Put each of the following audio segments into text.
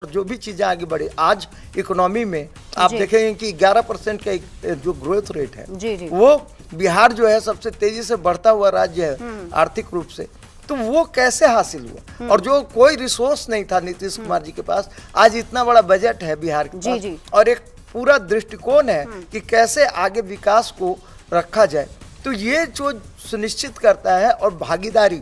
जो भी चीजें आगे बढ़े, आज इकोनॉमी में आप देखेंगे कि 11% का जो ग्रोथ रेट है वो बिहार जो है सबसे तेजी से बढ़ता हुआ राज्य है आर्थिक रूप से। तो वो कैसे हासिल हुआ? और जो कोई रिसोर्स नहीं था नीतीश कुमार जी के पास, आज इतना बड़ा बजट है बिहार के पास और एक पूरा दृष्टिकोण है कि कैसे आगे विकास को रखा जाए। तो ये जो सुनिश्चित करता है और भागीदारी,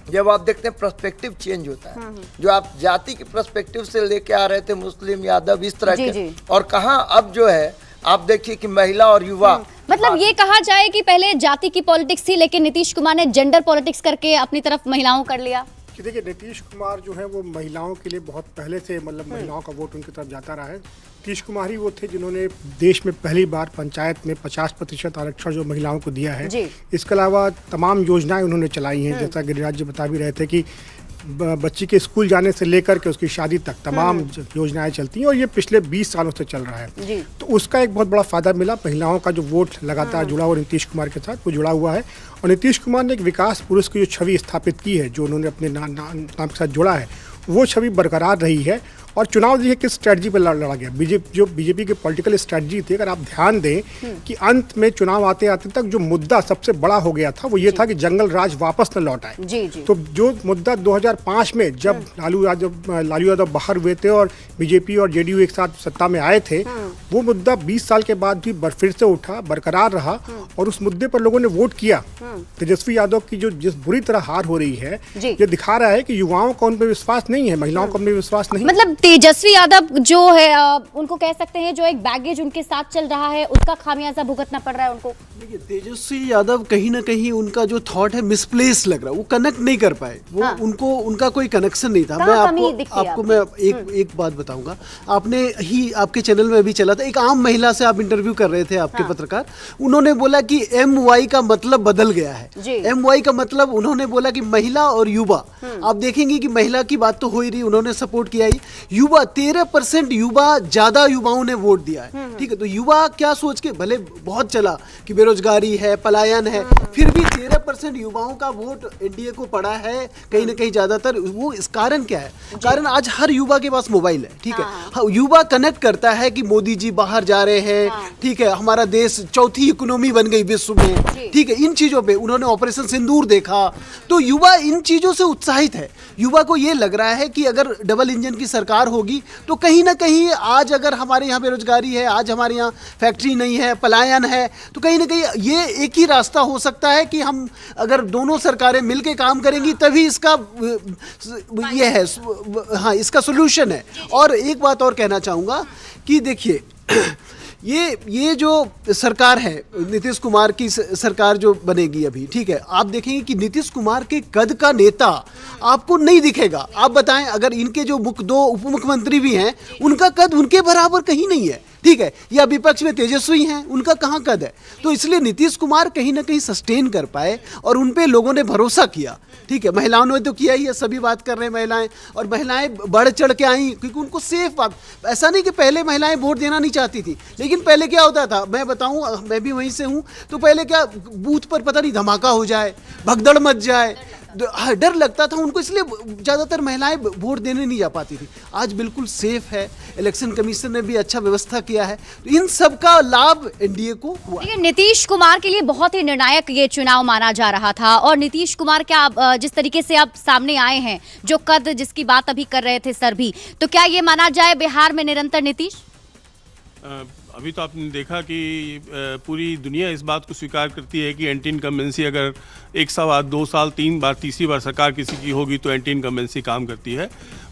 जब आप देखते हैं पर्सपेक्टिव चेंज होता है, जो आप जाति के पर्सपेक्टिव से लेके आ रहे थे मुस्लिम यादव इस तरह के, और कहाँ अब जो है आप देखिए कि महिला और युवा, मतलब ये कहा जाए कि पहले जाति की पॉलिटिक्स थी लेकिन नीतीश कुमार ने जेंडर पॉलिटिक्स करके अपनी तरफ महिलाओं कर लिया। कि देखिए नीतीश कुमार जो है वो महिलाओं के लिए बहुत पहले से मतलब महिलाओं का वोट उनकी तरफ जाता रहा है। नीतीश कुमार ही वो थे जिन्होंने देश में पहली बार पंचायत में 50% आरक्षण जो महिलाओं को दिया है। इसके अलावा तमाम योजनाएं उन्होंने चलाई हैं, जैसा गिरिराज जी बता भी रहे थे कि बच्ची के स्कूल जाने से लेकर के उसकी शादी तक तमाम योजनाएं चलती हैं और ये पिछले 20 सालों से चल रहा है। तो उसका एक बहुत बड़ा फायदा मिला। महिलाओं का जो वोट लगातार जुड़ा हुआ नीतीश कुमार के साथ वो जुड़ा हुआ है और नीतीश कुमार ने एक विकास पुरुष की जो छवि स्थापित की है, जो उन्होंने अपने नाम के साथ जोड़ा है, वो छवि बरकरार रही है। और चुनाव देखिए किस स्ट्रेटजी पर लड़ा गया। बीजेपी की पॉलिटिकल स्ट्रेटजी थी, अगर आप ध्यान दें कि अंत में चुनाव आते आते तक जो मुद्दा सबसे बड़ा हो गया था वो ये था कि जंगल राज वापस न लौट आए। तो जो मुद्दा 2005 में जब लालू यादव बाहर हुए थे और बीजेपी और जेडीयू एक साथ सत्ता में आए थे, वो मुद्दा 20 साल के बाद भी फिर से उठा, बरकरार रहा और उस मुद्दे पर लोगों ने वोट किया। तेजस्वी यादव की जो जिस बुरी तरह हार हो रही है, ये दिखा रहा है कि युवाओं का उन पर विश्वास नहीं है, महिलाओं का उन पर विश्वास नहीं। मतलब तेजस्वी यादव जो है उनको कह सकते हैं जो एक बैगेज उनके साथ चल रहा है, उसका खामियाजा भुगतना पड़ रहा है उनको। देखिए तेजस्वी यादव कहीं ना कहीं उनका जो थॉट है मिसप्लेस लग रहा है, वो कनेक्ट नहीं कर पाए, वो उनका कोई कनेक्शन नहीं था। मैं आपको मैं एक बात बताऊंगा, आपने ही आपके चैनल में भी चला था, एक आम महिला से आप इंटरव्यू कर रहे थे, आपके पत्रकार, उन्होंने बोला कि MY का मतलब बदल गया है। MY का मतलब उन्होंने बोला कि महिला और युवा। आप देखेंगे कि महिला की बात तो हो ही रही, उन्होंने सपोर्ट किया ही। युवा 13% युवा, ज्यादा युवाओं ने वोट दिया है। ठीक है, तो युवा क्या सोच के, भले बहुत चला कि बेरोजगारी है, पलायन है, फिर भी 13% युवाओं का वोट एनडीए को पड़ा है कहीं ना कहीं ज्यादातर। वो इस कारण क्या है? कारण आज हर युवा के पास मोबाइल है। ठीक है, युवा कनेक्ट करता है कि मोदी जी बाहर जा रहे हैं, ठीक है, हमारा देश चौथी इकोनॉमी बन गई विश्व में, ठीक है, इन चीजों पे उन्होंने ऑपरेशन सिंदूर देखा, तो युवा इन चीजों से उत्साहित है। युवा को ये लग रहा है कि अगर डबल इंजन की सरकार होगी तो कहीं ना कहीं आज अगर हमारे यहाँ बेरोजगारी है, आज हमारे यहाँ फैक्ट्री नहीं है, पलायन है, तो कहीं ना कहीं ये एक ही रास्ता हो सकता है कि हम अगर दोनों सरकारें मिलकर काम करेंगी तभी इसका ये है, हाँ, इसका सोल्यूशन है। और एक बात और कहना चाहूँगा कि देखिए ये जो सरकार है, नीतीश कुमार की सरकार जो बनेगी अभी, ठीक है, आप देखेंगे कि नीतीश कुमार के कद का नेता आपको नहीं दिखेगा। आप बताएं, अगर इनके जो दो उप मुख्यमंत्री भी हैं, उनका कद उनके बराबर कहीं नहीं है। ठीक है, या विपक्ष में तेजस्वी हैं, उनका कहाँ कद है? तो इसलिए नीतीश कुमार कहीं ना कहीं सस्टेन कर पाए और उन पे लोगों ने भरोसा किया। ठीक है, महिलाओं ने तो किया ही है, सभी बात कर रहे हैं महिलाएं, और महिलाएं बढ़ चढ़ के आई क्योंकि उनको सेफ बात। ऐसा नहीं कि पहले महिलाएं वोट देना नहीं चाहती थी, लेकिन पहले क्या होता था, मैं बताऊं, मैं भी वहीं से हूं, तो पहले क्या बूथ पर पता नहीं धमाका हो जाए, भगदड़ मच जाए, डर लगता था उनको, इसलिए ज़्यादातर महिलाएं वोट देने नहीं जा पाती थी। आज बिल्कुल सेफ है, इलेक्शन कमीशन ने भी अच्छा व्यवस्था किया है, तो इन सब का लाभ एनडीए को हुआ। नीतीश कुमार के लिए बहुत ही निर्णायक ये चुनाव माना जा रहा था और नीतीश कुमार क्या जिस तरीके से आप सामने आए हैं, जो कद जिसकी बात अभी कर रहे थे सर भी, तो क्या ये माना जाए बिहार में निरंतर नीतीश? अभी तो आपने देखा कि पूरी दुनिया इस बात को स्वीकार करती है कि एंटी इनकम्बेंसी अगर 1 साल, 2 साल, 3 बार, तीसरी बार सरकार किसी की होगी तो एंटी इनकम्बेंसी काम करती है।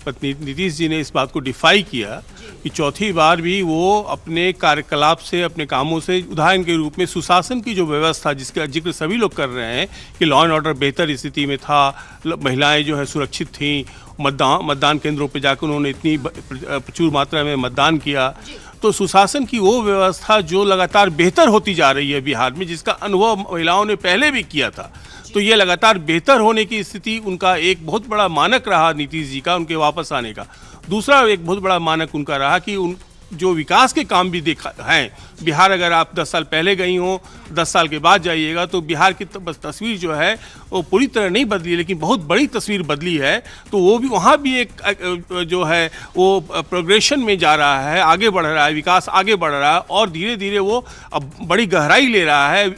पर नीतीश जी ने इस बात को डिफाई किया कि चौथी बार भी वो अपने कार्यकलाप से, अपने कामों से, उदाहरण के रूप में सुशासन की जो व्यवस्था जिसका जिक्र सभी लोग कर रहे हैं कि लॉ एंड ऑर्डर बेहतर स्थिति में था, महिलाएं जो है सुरक्षित थीं, मतदान केंद्रों पर जाकर उन्होंने इतनी प्रचुर मात्रा में मतदान किया, तो सुशासन की वो व्यवस्था जो लगातार बेहतर होती जा रही है बिहार में, जिसका अनुभव महिलाओं ने पहले भी किया था, तो ये लगातार बेहतर होने की स्थिति उनका एक बहुत बड़ा मानक रहा नीतीश जी का, उनके वापस आने का। दूसरा एक बहुत बड़ा मानक उनका रहा कि उन जो विकास के काम भी देखा हैं बिहार, अगर आप 10 साल पहले गई हो, 10 साल के बाद जाइएगा तो बिहार की तस्वीर जो है वो पूरी तरह नहीं बदली, लेकिन बहुत बड़ी तस्वीर बदली है। तो वो भी वहाँ भी एक जो है वो प्रोग्रेशन में जा रहा है, आगे बढ़ रहा है, विकास आगे बढ़ रहा है और धीरे धीरे वो अब बड़ी गहराई ले रहा है।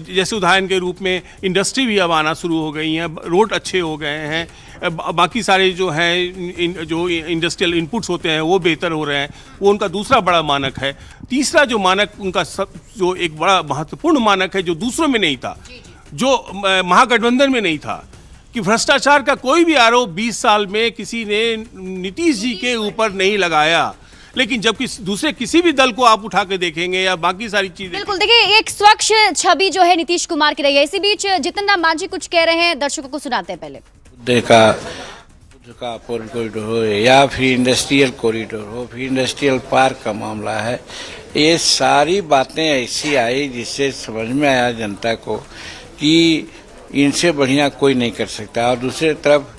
जैसे उदाहरण के रूप में इंडस्ट्री भी अब आना शुरू हो गई हैं, रोड अच्छे हो गए हैं, बाकी सारे जो हैं जो इंडस्ट्रियल इनपुट्स होते हैं वो बेहतर हो रहे हैं। वो उनका दूसरा बड़ा मानक है। तीसरा जो मानक उनका जो एक बड़ा महत्वपूर्ण मानक है जो दूसरों में नहीं था, जो महागठबंधन में नहीं था, कि भ्रष्टाचार का कोई भी आरोप 20 साल में किसी ने नीतीश जी के ऊपर नहीं लगाया। लेकिन जब दूसरे किसी भी दल को आप उठा के देखेंगे या बाकी सारी चीजें, बिल्कुल देखिए एक स्वच्छ छवि जो है नीतीश कुमार की रही है। इसी बीच जितन राम मांझी कुछ कह रहे हैं, दर्शकों को सुनाते हैं। पहले बुद्ध का कॉरिडोर हो या फिर इंडस्ट्रियल कॉरिडोर हो, फिर इंडस्ट्रियल पार्क का मामला है, ये सारी बातें ऐसी आई जिससे समझ में आया जनता को कि इनसे बढ़िया कोई नहीं कर सकता। और दूसरी तरफ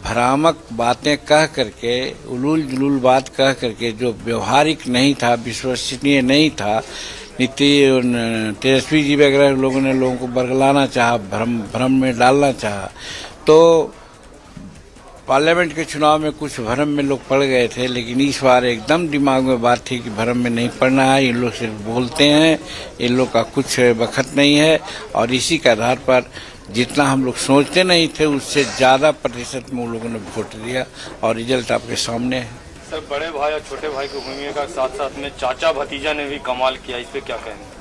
भ्रामक बातें कह करके, उलूल जुलूल बात कह करके जो व्यवहारिक नहीं था, विश्वसनीय नहीं था, तेजस्वी जी वगैरह लोगों ने लोगों को बरगलाना चाहा, भ्रम में डालना चाहा। तो पार्लियामेंट के चुनाव में कुछ भ्रम में लोग पड़ गए थे, लेकिन इस बार एकदम दिमाग में बात थी कि भ्रम में नहीं पड़ना है। इन लोग सिर्फ बोलते हैं, इन लोग का कुछ बखत नहीं है और इसी के आधार पर जितना हम लोग सोचते नहीं थे उससे ज़्यादा प्रतिशत में उन लोगों ने वोट दिया और रिजल्ट आपके सामने है। सर, बड़े भाई और छोटे भाई की भूमिका के साथ साथ में चाचा भतीजा ने भी कमाल किया, इस पे क्या कहेंगे?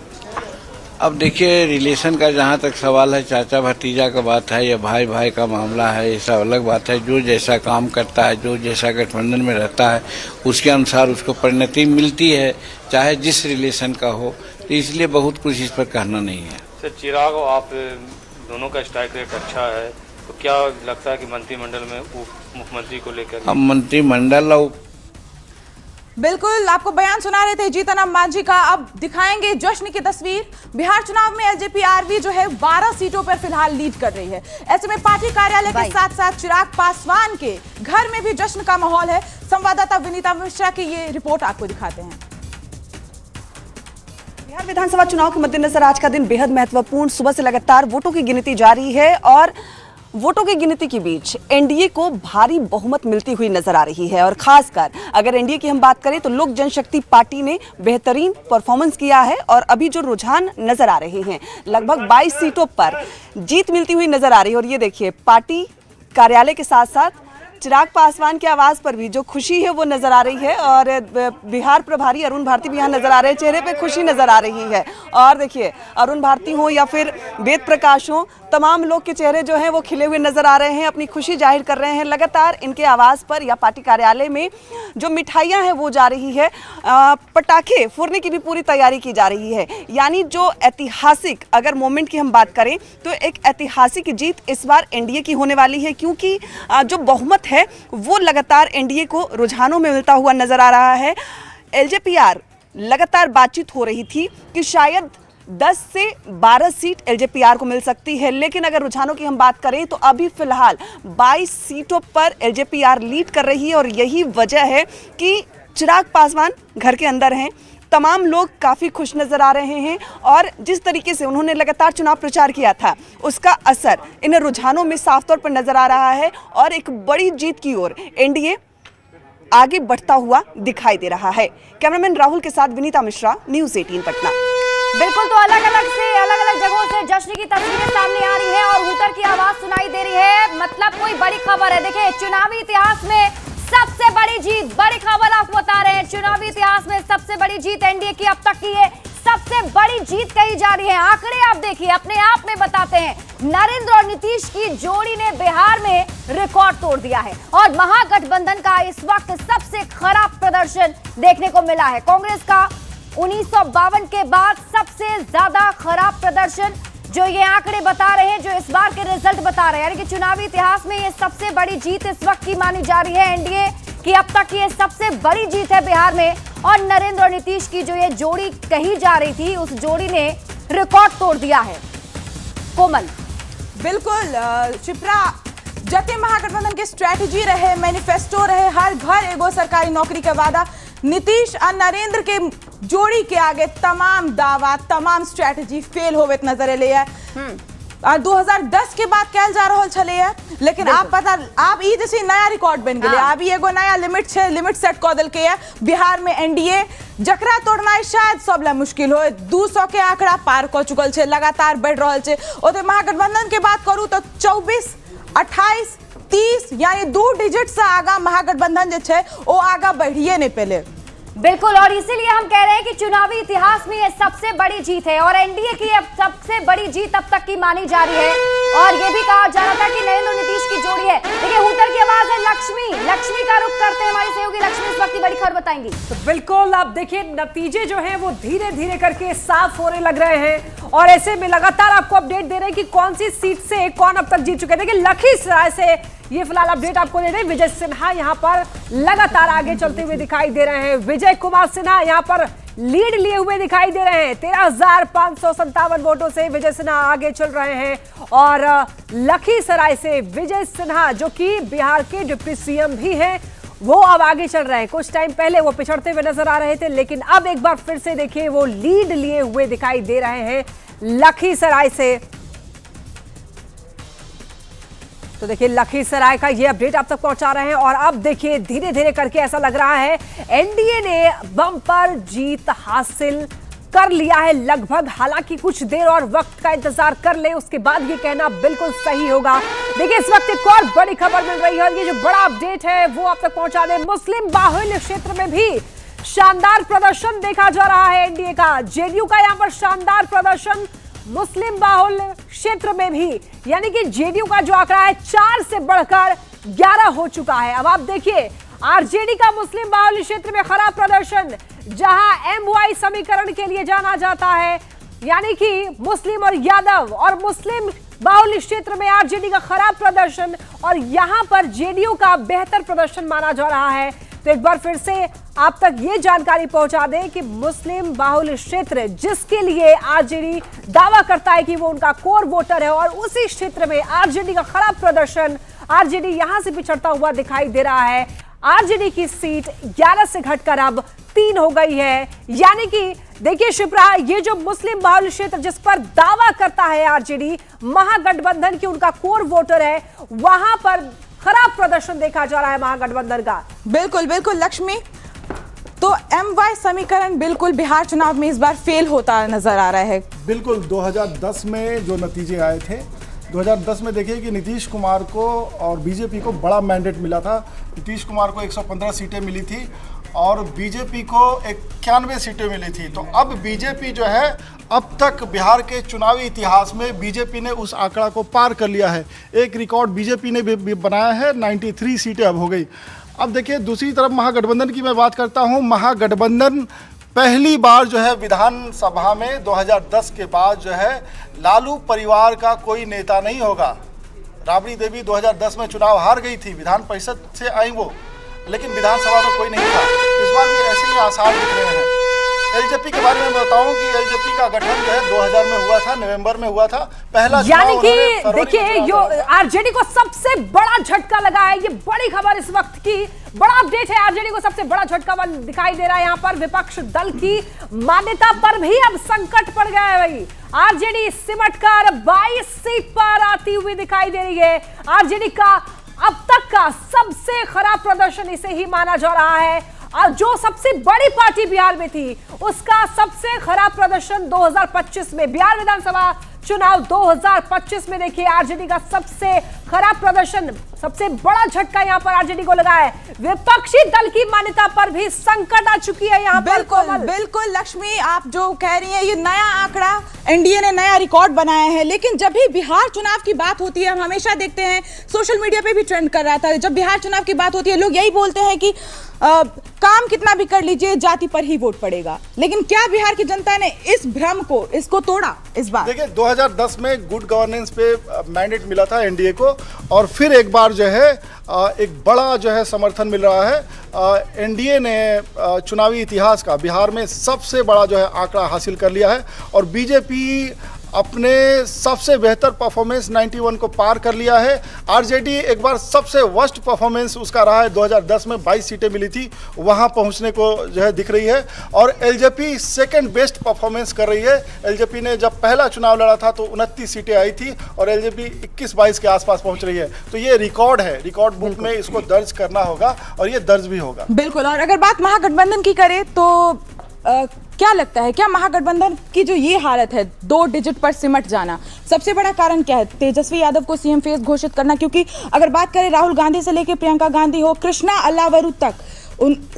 अब देखिए, रिलेशन का जहाँ तक सवाल है, चाचा भतीजा का बात है या भाई भाई का मामला है, ये सब अलग बात है। जो जैसा काम करता है, जो जैसा गठबंधन में रहता है, उसके अनुसार उसको परिणति मिलती है, चाहे जिस रिलेशन का हो। तो इसलिए बहुत कुछ इस पर कहना नहीं है। सर, चिराग आप दोनों का स्ट्राइक रेट अच्छा है, तो क्या लगता है कि मंत्रिमंडल में उप मुख्यमंत्री को लेकर? अब मंत्रिमंडल बिल्कुल आपको बयान सुना रहे थे जीतन राम मांझी का। अब दिखाएंगे जश्न की तस्वीर। बिहार चुनाव में एलजेपी जो है 12 सीटों पर फिलहाल लीड कर रही है। ऐसे में पार्टी कार्यालय के साथ साथ चिराग पासवान के घर में भी जश्न का माहौल है। संवाददाता विनीता मिश्रा की ये रिपोर्ट आपको दिखाते हैं। बिहार विधानसभा चुनाव के मद्देनजर आज का दिन बेहद महत्वपूर्ण। सुबह से लगातार वोटों की गिनती जारी है और वोटों की गिनती के बीच एनडीए को भारी बहुमत मिलती हुई नजर आ रही है। और खासकर अगर एनडीए की हम बात करें तो लोक जनशक्ति पार्टी ने बेहतरीन परफॉर्मेंस किया है और अभी जो रुझान नजर आ रहे हैं, लगभग 22 सीटों पर जीत मिलती हुई नजर आ रही है। और ये देखिए, पार्टी कार्यालय के साथ साथ चिराग पासवान के आवाज पर भी जो खुशी है वो नजर आ रही है। और बिहार प्रभारी अरुण भारती भी यहाँ नजर आ रहे हैं, चेहरे पे खुशी नजर आ रही है। और देखिए, अरुण भारती हो या फिर वेद प्रकाश हो, तमाम लोग के चेहरे जो हैं वो खिले हुए नजर आ रहे हैं, अपनी खुशी जाहिर कर रहे हैं। लगातार इनके आवास पर या पार्टी कार्यालय में जो मिठाइयाँ हैं वो जा रही है, पटाखे फोड़ने की भी पूरी तैयारी की जा रही है। यानी जो ऐतिहासिक अगर मोमेंट की हम बात करें तो एक ऐतिहासिक जीत इस बार एनडीए की होने वाली है, क्योंकि जो बहुमत है वो लगातार एनडीए को रुझानों में मिलता हुआ नजर आ रहा है। एलजेपीआर लगातार बातचीत हो रही थी कि शायद 10 से 12 सीट एलजेपीआर को मिल सकती है, लेकिन अगर रुझानों की हम बात करें तो अभी फिलहाल 22 सीटों पर एलजेपीआर लीड कर रही है। और यही वजह है कि चिराग पासवान घर के अंदर हैं, तमाम लोग काफ़ी खुश नज़र आ रहे हैं और जिस तरीके से उन्होंने लगातार चुनाव प्रचार किया था उसका असर इन रुझानों में साफ तौर पर नज़र आ रहा है और एक बड़ी जीत की ओर एनडीए आगे बढ़ता हुआ दिखाई दे रहा है। कैमरामैन राहुल के साथ विनीता मिश्रा, न्यूज़ 18 पटना। बिल्कुल, तो अलग अलग जगहों से जश्न की तस्वीरें सामने आ रही है और हूटर की आवाज सुनाई दे रही है। मतलब कोई बड़ी खबर है। देखिए, चुनावी इतिहास में सबसे बड़ी जीत, बड़ी खबर आपको बता रहे हैं। चुनावी इतिहास में सबसे बड़ी जीत एनडीए की अब तक की है, सबसे बड़ी जीत कही जा रही है। आंकड़े आप देखिए, अपने आप में बताते हैं। नरेंद्र और नीतीश की जोड़ी ने बिहार में रिकॉर्ड तोड़ दिया है और महागठबंधन का इस वक्त सबसे खराब प्रदर्शन देखने को मिला है। कांग्रेस का 1952 के बाद सबसे ज्यादा खराब प्रदर्शन, जो ये आंकड़े बता रहे हैं, जो इस बार के रिजल्ट बता रहे हैं, यानी कि चुनावी इतिहास में ये सबसे बड़ी जीत इस वक्त की मानी जा रही है एनडीए की। अब तक ये सबसे बड़ी जीत है बिहार में और नरेंद्र और नीतीश की जो ये जोड़ी कही जा रही थी, उस जोड़ी ने रिकॉर्ड तोड़ दिया है। कोमल, बिल्कुल शिप्रा, जते महागठबंधन के स्ट्रेटजी रहे, मैनिफेस्टो रहे, हर घर एगो सरकारी नौकरी का वादा, नीतीश और नरेंद्र के जोड़ी के आगे तमाम दावा, तमाम स्ट्रैटेजी फेल होवे नजर एले है। 2010 के बाद कहल जा रहा छले है, लेकिन आप ई जैसे नया रिकॉर्ड बन गए। अब एगो नया लिमिट सेट कर दिल के है बिहार में एनडीए, जकरा तोड़ना शायद सब ला मुश्किल हो। 200 के आंकड़ा पार कर चुकल छे, लगातार बढ़ रहा छे। ओते महागठबंधन के बात करूं तो 24, 28, 30 यानी 2 डिजिट से आगा महागठबंधन जो छे वो आगा बढ़िए नहीं पहले। बिल्कुल, और इसीलिए हम कह रहे हैं कि चुनावी इतिहास में ये सबसे बड़ी जीत है और एनडीए की अब सबसे बड़ी जीत अब तक की मानी जा रही है। और ये भी कहा जा रहा था कि नरेंद्र नीतीश की जोड़ी है। देखिए हूटर की आवाज है लक्ष्मी का रुख करते हैं हमारी सहयोगी लक्ष्मी इस वक्त की बड़ी खबर बताएंगी। तो बिल्कुल आप देखिए नतीजे जो हैं वो धीरे धीरे करके साफ होने लग रहे हैं और ऐसे में लगातार आपको अपडेट दे रहे हैं कि कौन सी सीट से कौन अब तक जीत चुके हैं। देखिए लखीसराय से ये फिलहाल अपडेट आपको दे रहे हैं। विजय सिन्हा यहाँ पर लगातार आगे चलते हुए दिखाई दे रहे हैं। विजय कुमार सिन्हा यहाँ पर लीड लिए हुए दिखाई दे रहे हैं। 13,557 वोटों से विजय सिन्हा आगे चल रहे हैं। और लखीसराय से विजय सिन्हा जो कि बिहार के डिप्टी सीएम भी हैं, वो अब आगे चल रहे हैं। कुछ टाइम पहले वो पिछड़ते हुए नजर आ रहे थे, लेकिन अब एक बार फिर से देखिए वो लीड लिए हुए दिखाई दे रहे हैं लखीसराय से। तो देखिए लखीसराय का ये अपडेट आप तक पहुंचा रहे हैं। और अब देखिए धीरे धीरे करके ऐसा लग रहा है एनडीए ने बम्पर जीत हासिल कर लिया है लगभग। हालांकि कुछ देर और वक्त का इंतजार कर ले, उसके बाद ये कहना बिल्कुल सही होगा। देखिए इस वक्त एक और बड़ी खबर मिल रही है, ये जो बड़ा अपडेट है वो आप तक पहुंचा दे। मुस्लिम बाहुल्य क्षेत्र में भी शानदार प्रदर्शन देखा जा रहा है एनडीए का। जेडीयू का यहाँ पर शानदार प्रदर्शन मुस्लिम बाहुल्य क्षेत्र में भी, यानी कि जेडीयू का जो आंकड़ा है 4 से बढ़कर 11 हो चुका है। अब आप देखिए आरजेडी का मुस्लिम बाहुल्य क्षेत्र में खराब प्रदर्शन, जहां एमवाई समीकरण के लिए जाना जाता है, यानी कि मुस्लिम और यादव और मुस्लिम बाहुल्य क्षेत्र में आरजेडी का खराब प्रदर्शन और यहां पर जेडीयू का बेहतर प्रदर्शन माना जा रहा है। तो एक बार फिर से आप तक ये जानकारी पहुंचा दें कि मुस्लिम बाहुल्य क्षेत्र जिसके लिए आरजेडी दावा करता है कि वो उनका कोर वोटर है, और उसी क्षेत्र में आरजेडी का खराब प्रदर्शन, आरजेडी यहां से पिछड़ता हुआ दिखाई दे रहा है। आरजेडी की सीट 11 से घटकर अब 3 हो गई है। यानी कि देखिए शिप्रा, ये जो मुस्लिम बाहुल्य क्षेत्र जिस पर दावा करता है आरजेडी, महागठबंधन की उनका कोर वोटर है, वहां पर खराब प्रदर्शन देखा जा रहा है महागठबंधन का। बिल्कुल बिल्कुल लक्ष्मी, तो एमवाई समीकरण बिल्कुल बिहार चुनाव में इस बार फेल होता नजर आ रहा है। बिल्कुल 2010 में जो नतीजे आए थे, 2010 में देखिए कि नीतीश कुमार को और बीजेपी को बड़ा मैंडेट मिला था। नीतीश कुमार को 115 सीटें मिली थी और बीजेपी को 91 सीटें मिली थी। तो अब बीजेपी जो है, अब तक बिहार के चुनावी इतिहास में बीजेपी ने उस आंकड़ा को पार कर लिया है। एक रिकॉर्ड बीजेपी ने भी बनाया है, 93 सीटें अब हो गई। अब देखिए दूसरी तरफ महागठबंधन की मैं बात करता हूँ। महागठबंधन पहली बार जो है विधानसभा में 2010 के बाद जो है लालू परिवार का कोई नेता नहीं होगा। राबड़ी देवी 2010 में चुनाव हार गई थी, विधान परिषद से आई वो, लेकिन विधानसभा में कोई नहीं था। इस बार भी ऐसे ही आसार दिख रहे हैं। एलजेपी के बारे में बताऊं कि एलजेपी का गठन जो है 2000 में हुआ था, नवंबर में हुआ था पहला। यानी कि देखिए यो आरजेडी को सबसे बड़ा झटका लगा है। ये बड़ी खबर इस वक्त की, बड़ा अपडेट है। आरजेडी को सबसे बड़ा झटका दिखाई दे रहा है। यहाँ पर विपक्ष दल की मान्यता पर भी अब संकट पड़ गया है। भाई आरजेडी सिमट कर 22 सीट पर आती हुई दिखाई दे रही है। आरजेडी का अब तक का सबसे खराब प्रदर्शन इसे ही माना जा रहा है। और जो सबसे बड़ी पार्टी बिहार में थी, उसका सबसे खराब प्रदर्शन 2025 में, बिहार विधानसभा चुनाव 2025 में देखिए आरजेडी का सबसे खराब प्रदर्शन, सबसे बड़ा झटका यहाँ पर आरजेडी को लगा है। विपक्षी दल की मान्यता पर भी संकट आ चुकी है यहाँ पर। बिल्कुल लक्ष्मी, आप जो कह रही हैं ये नया आंकड़ा, एनडीए ने नया रिकॉर्ड बनाया है। लेकिन जब भी बिहार चुनाव की बात होती है, हम हमेशा देखते हैं, सोशल मीडिया पे भी ट्रेंड कर रहा था, जब बिहार चुनाव की बात होती है लोग यही बोलते हैं कि काम कितना भी कर लीजिए जाति पर ही वोट पड़ेगा। लेकिन क्या बिहार की जनता ने इस भ्रम को, इसको तोड़ा इस बार? देखिए 2010 में गुड गवर्नेंस पे मैंडेट मिला था एनडीए को, और फिर एक बार जो है एक बड़ा जो है समर्थन मिल रहा है। एनडीए ने चुनावी इतिहास का बिहार में सबसे बड़ा जो है आंकड़ा हासिल कर लिया है। और बीजेपी अपने सबसे बेहतर परफॉर्मेंस 91 को पार कर लिया है। आरजेडी एक बार सबसे वर्स्ट परफॉर्मेंस उसका रहा है, 2010 में 22 सीटें मिली थी, वहां पहुंचने को जो है दिख रही है। और एलजेपी सेकंड बेस्ट परफॉर्मेंस कर रही है। एलजेपी ने जब पहला चुनाव लड़ा था तो 29 सीटें आई थी और एलजेपी 21-22 के आसपास पहुंच रही है। तो ये रिकॉर्ड है, रिकॉर्ड बुक में इसको दर्ज करना होगा और ये दर्ज भी होगा। बिल्कुल। और अगर बात महागठबंधन की करें तो क्या लगता है, क्या महागठबंधन की जो ये हालत है 2 डिजिट पर सिमट जाना, सबसे बड़ा कारण क्या है? तेजस्वी यादव को सीएम फेस घोषित करना, क्योंकि अगर बात करें राहुल गांधी से लेकर प्रियंका गांधी हो, कृष्णा अल्लावरू तक,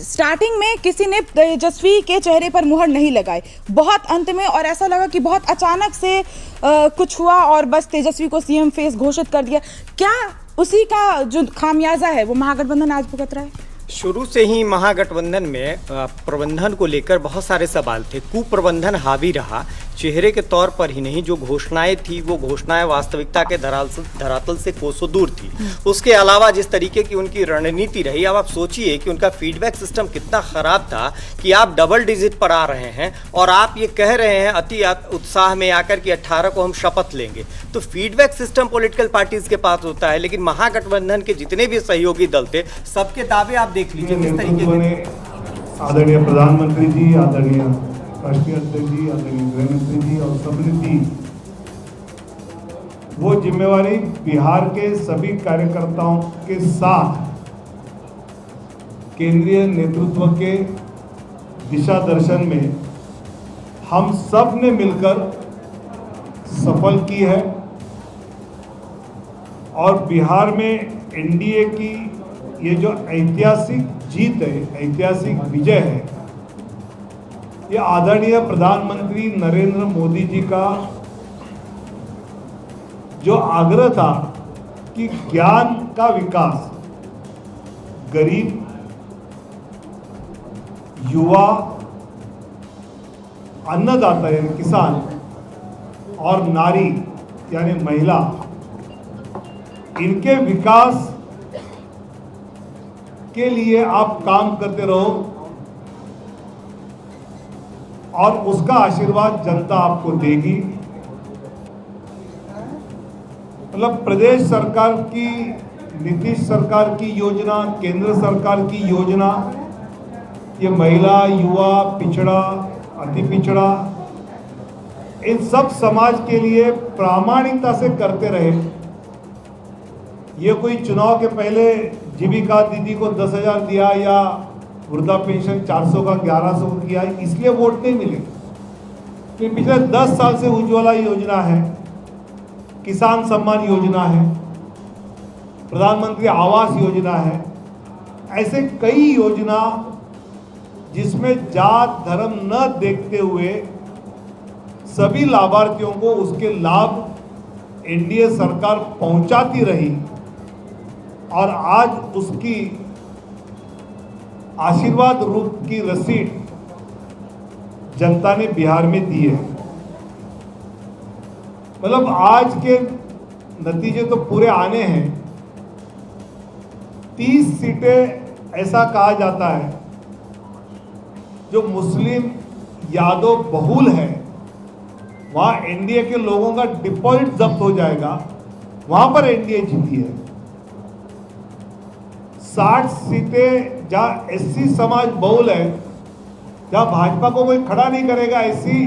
स्टार्टिंग में किसी ने तेजस्वी के चेहरे पर मुहर नहीं लगाई, बहुत अंत में, और ऐसा लगा कि बहुत अचानक से कुछ हुआ और बस तेजस्वी को सीएम फेस घोषित कर दिया। क्या उसी का जो खामियाजा है वो महागठबंधन आज भुगत रहा है? शुरू से ही महागठबंधन में प्रबंधन को लेकर बहुत सारे सवाल थे। कुप्रबंधन हावी रहा, चेहरे के तौर पर ही नहीं, जो घोषणाएं थी वो घोषणाएं वास्तविकता के धरातल से कोसों दूर थी। उसके अलावा जिस तरीके की उनकी रणनीति रही, अब आप सोचिए कि उनका फीडबैक सिस्टम कितना खराब था कि आप डबल डिजिट पर आ रहे हैं और आप ये कह रहे हैं अति उत्साह में आकर कि 18 को हम शपथ लेंगे। तो फीडबैक सिस्टम पॉलिटिकल पार्टीज के पास होता है, लेकिन महागठबंधन के जितने भी सहयोगी दल थे सबके दावे आप देख लीजिए किस तरीके के। आदरणीय प्रधानमंत्री जी, आदरणीय राष्ट्रीय अध्यक्ष जी, आदरणीय गृहमंत्री जी और सबने दी वो जिम्मेवारी बिहार के सभी कार्यकर्ताओं के साथ केंद्रीय नेतृत्व के दिशा दर्शन में हम सब ने मिलकर सफल की है। और बिहार में एनडीए की ये जो ऐतिहासिक जीत है, ऐतिहासिक विजय है, ये आदरणीय प्रधानमंत्री नरेंद्र मोदी जी का जो आग्रह था कि ज्ञान का विकास गरीब, युवा, अन्नदाता यानी किसान और नारी यानी महिला, इनके विकास के लिए आप काम करते रहो और उसका आशीर्वाद जनता आपको देगी। मतलब प्रदेश सरकार की, नीतीश सरकार की योजना, केंद्र सरकार की योजना, ये महिला, युवा, पिछड़ा, अति पिछड़ा, इन सब समाज के लिए प्रामाणिकता से करते रहे। ये कोई चुनाव के पहले जीविका दीदी को 10,000 दिया या वृद्धा पेंशन 400 का 1100 किया, इसलिए वोट नहीं मिले। फिर पिछले 10 साल से उज्ज्वला योजना है, किसान सम्मान योजना है, प्रधानमंत्री आवास योजना है, ऐसे कई योजना जिसमें जात धर्म न देखते हुए सभी लाभार्थियों को उसके लाभ एनडीए सरकार पहुंचाती रही और आज उसकी आशीर्वाद रूप की रसीद जनता ने बिहार में दी है। मतलब आज के नतीजे तो पूरे आने हैं। 30 सीटें ऐसा कहा जाता है जो मुस्लिम यादव बहुल है, वहां एनडीए के लोगों का डिपॉजिट जब्त हो जाएगा, वहां पर एनडीए जीती है। 60 सीटें जहाँ एससी समाज बहुल है, जहाँ भाजपा को कोई खड़ा नहीं करेगा, ऐसी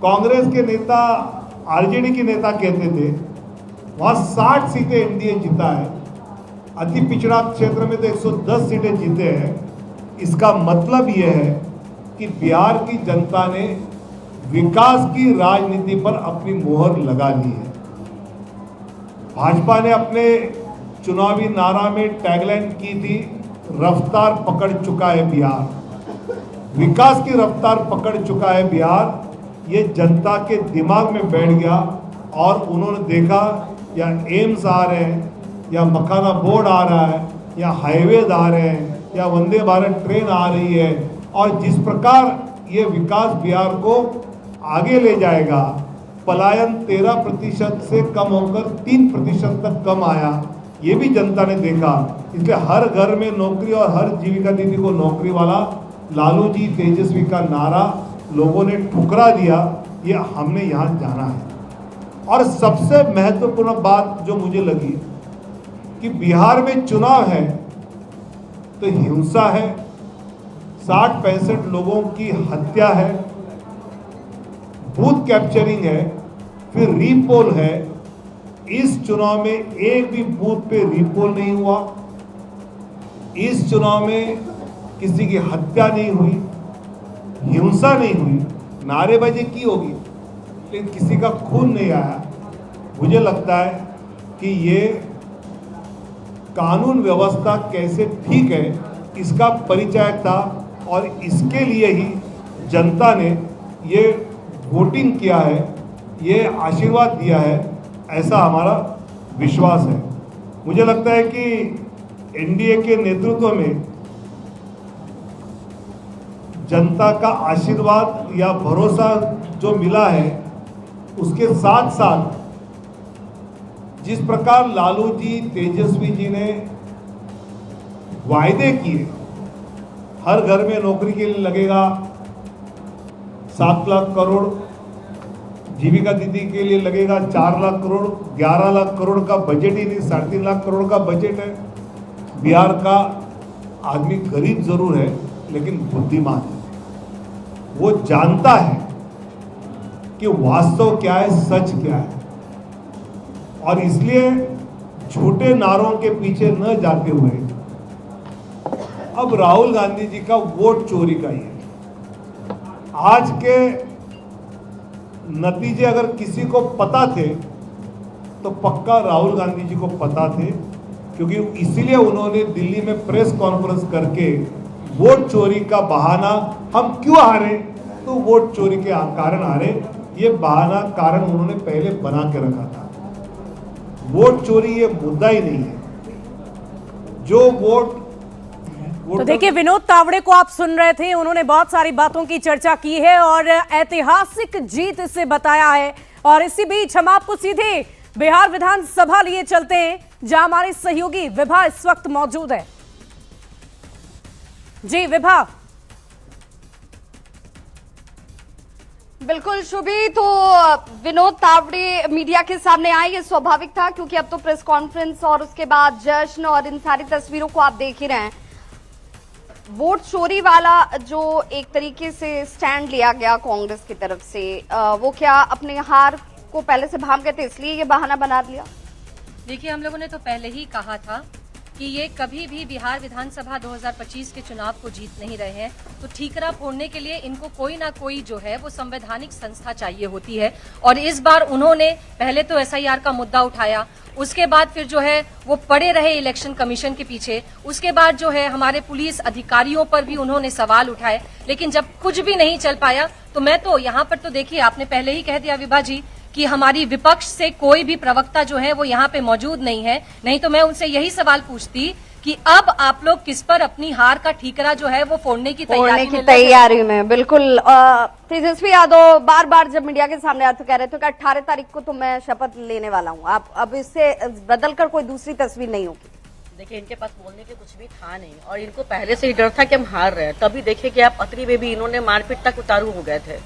कांग्रेस के नेता, आरजेडी के नेता कहते थे, वहाँ 60 सीटें एनडीए जीता है। अति पिछड़ा क्षेत्र में तो 110 सीटें जीते हैं। इसका मतलब यह है कि बिहार की जनता ने विकास की राजनीति पर अपनी मोहर लगा ली है। भाजपा ने अपने चुनावी नारा में टैगलाइन की थी, रफ्तार पकड़ चुका है बिहार। विकास की रफ्तार पकड़ चुका है बिहार, ये जनता के दिमाग में बैठ गया और उन्होंने देखा या एम्स आ रहे हैं, या मखाना बोर्ड आ रहा है, या हाईवेज आ रहे हैं, या वंदे भारत ट्रेन आ रही है, और जिस प्रकार ये विकास बिहार को आगे ले जाएगा, पलायन 13% से कम होकर 3% तक कम आया, ये भी जनता ने देखा। इसलिए हर घर में नौकरी और हर जीविका दीदी को नौकरी वाला लालू जी तेजस्वी का नारा लोगों ने ठुकरा दिया ये हमने यहाँ जाना है। और सबसे महत्वपूर्ण बात जो मुझे लगी कि बिहार में चुनाव है तो हिंसा है, 60-65 लोगों की हत्या है, बूथ कैप्चरिंग है, फिर रीपोल है। इस चुनाव में एक भी बूथ पे रीपोल नहीं हुआ, इस चुनाव में किसी की हत्या नहीं हुई, हिंसा नहीं हुई, नारेबाजी की होगी लेकिन किसी का खून नहीं आया। मुझे लगता है कि ये कानून व्यवस्था कैसे ठीक है इसका परिचय था और इसके लिए ही जनता ने ये वोटिंग किया है, ये आशीर्वाद दिया है, ऐसा हमारा विश्वास है। मुझे लगता है कि एनडीए के नेतृत्व में जनता का आशीर्वाद या भरोसा जो मिला है, उसके साथ साथ जिस प्रकार लालू जी, तेजस्वी जी ने वायदे किए, हर घर में नौकरी के लिए लगेगा 7 लाख करोड़, जीविका दीदी के लिए लगेगा 4 लाख करोड़, 11 लाख करोड़ का बजट ही नहीं 3.5 लाख करोड़ का बजट है। बिहार का आदमी गरीब जरूर है लेकिन बुद्धिमान है, वो जानता है कि वास्तव क्या है, सच क्या है, और इसलिए झूठे नारों के पीछे न जाते हुए अब राहुल गांधी जी का वोट चोरी का ही है। आज के नतीजे अगर किसी को पता थे तो पक्का राहुल गांधी जी को पता थे, क्योंकि इसीलिए उन्होंने दिल्ली में प्रेस कॉन्फ्रेंस करके वोट चोरी का बहाना, हम क्यों हारे तो वोट चोरी के कारण हारे, ये बहाना कारण उन्होंने पहले बना के रखा था। वोट चोरी ये मुद्दा ही नहीं है। जो वोट तो देखिए, विनोद तावड़े को आप सुन रहे थे, उन्होंने बहुत सारी बातों की चर्चा की है और ऐतिहासिक जीत इसे बताया है। और इसी बीच हम आपको सीधे बिहार विधानसभा लिए चलते हैं, जहां हमारे सहयोगी विभा इस वक्त मौजूद है। जी विभा। बिल्कुल शुभी, तो विनोद तावड़े मीडिया के सामने आए, ये स्वाभाविक था क्योंकि अब तो प्रेस कॉन्फ्रेंस और उसके बाद जश्न और इन सारी तस्वीरों को आप देख ही रहे हैं। वोट चोरी वाला जो एक तरीके से स्टैंड लिया गया कांग्रेस की तरफ से, वो क्या अपने हार को पहले से भांप गए थे इसलिए ये बहाना बना लिया? देखिए, हम लोगों ने तो पहले ही कहा था कि ये कभी भी बिहार विधानसभा 2025 के चुनाव को जीत नहीं रहे हैं, तो ठीकरा फोड़ने के लिए इनको कोई ना कोई जो है वो संवैधानिक संस्था चाहिए होती है। और इस बार उन्होंने पहले तो एसआईआर का मुद्दा उठाया, उसके बाद फिर जो है वो पड़े रहे इलेक्शन कमीशन के पीछे, उसके बाद जो है हमारे पुलिस अधिकारियों पर भी उन्होंने सवाल उठाए, लेकिन जब कुछ भी नहीं चल पाया तो मैं तो यहाँ पर तो देखिए, आपने पहले ही कह दिया विभा जी कि हमारी विपक्ष से कोई भी प्रवक्ता जो है वो यहाँ पे मौजूद नहीं है, नहीं तो मैं उनसे यही सवाल पूछती कि अब आप लोग किस पर अपनी हार का ठीकरा जो है वो फोड़ने की तैयारी में। बिल्कुल, तेजस्वी यादव बार बार जब मीडिया के सामने आते कह रहे थे कि 18 तारीख को तो मैं शपथ लेने वाला हूँ, आप अब इससे बदल कर कोई दूसरी तस्वीर नहीं होगी? देखिए, इनके पास बोलने के कुछ भी था नहीं और इनको पहले से ही डर था कि हम हार रहे हैं। तभी देखिए कि आप अतरी में भी इन्होंने मारपीट तक उतारू हो गए थे,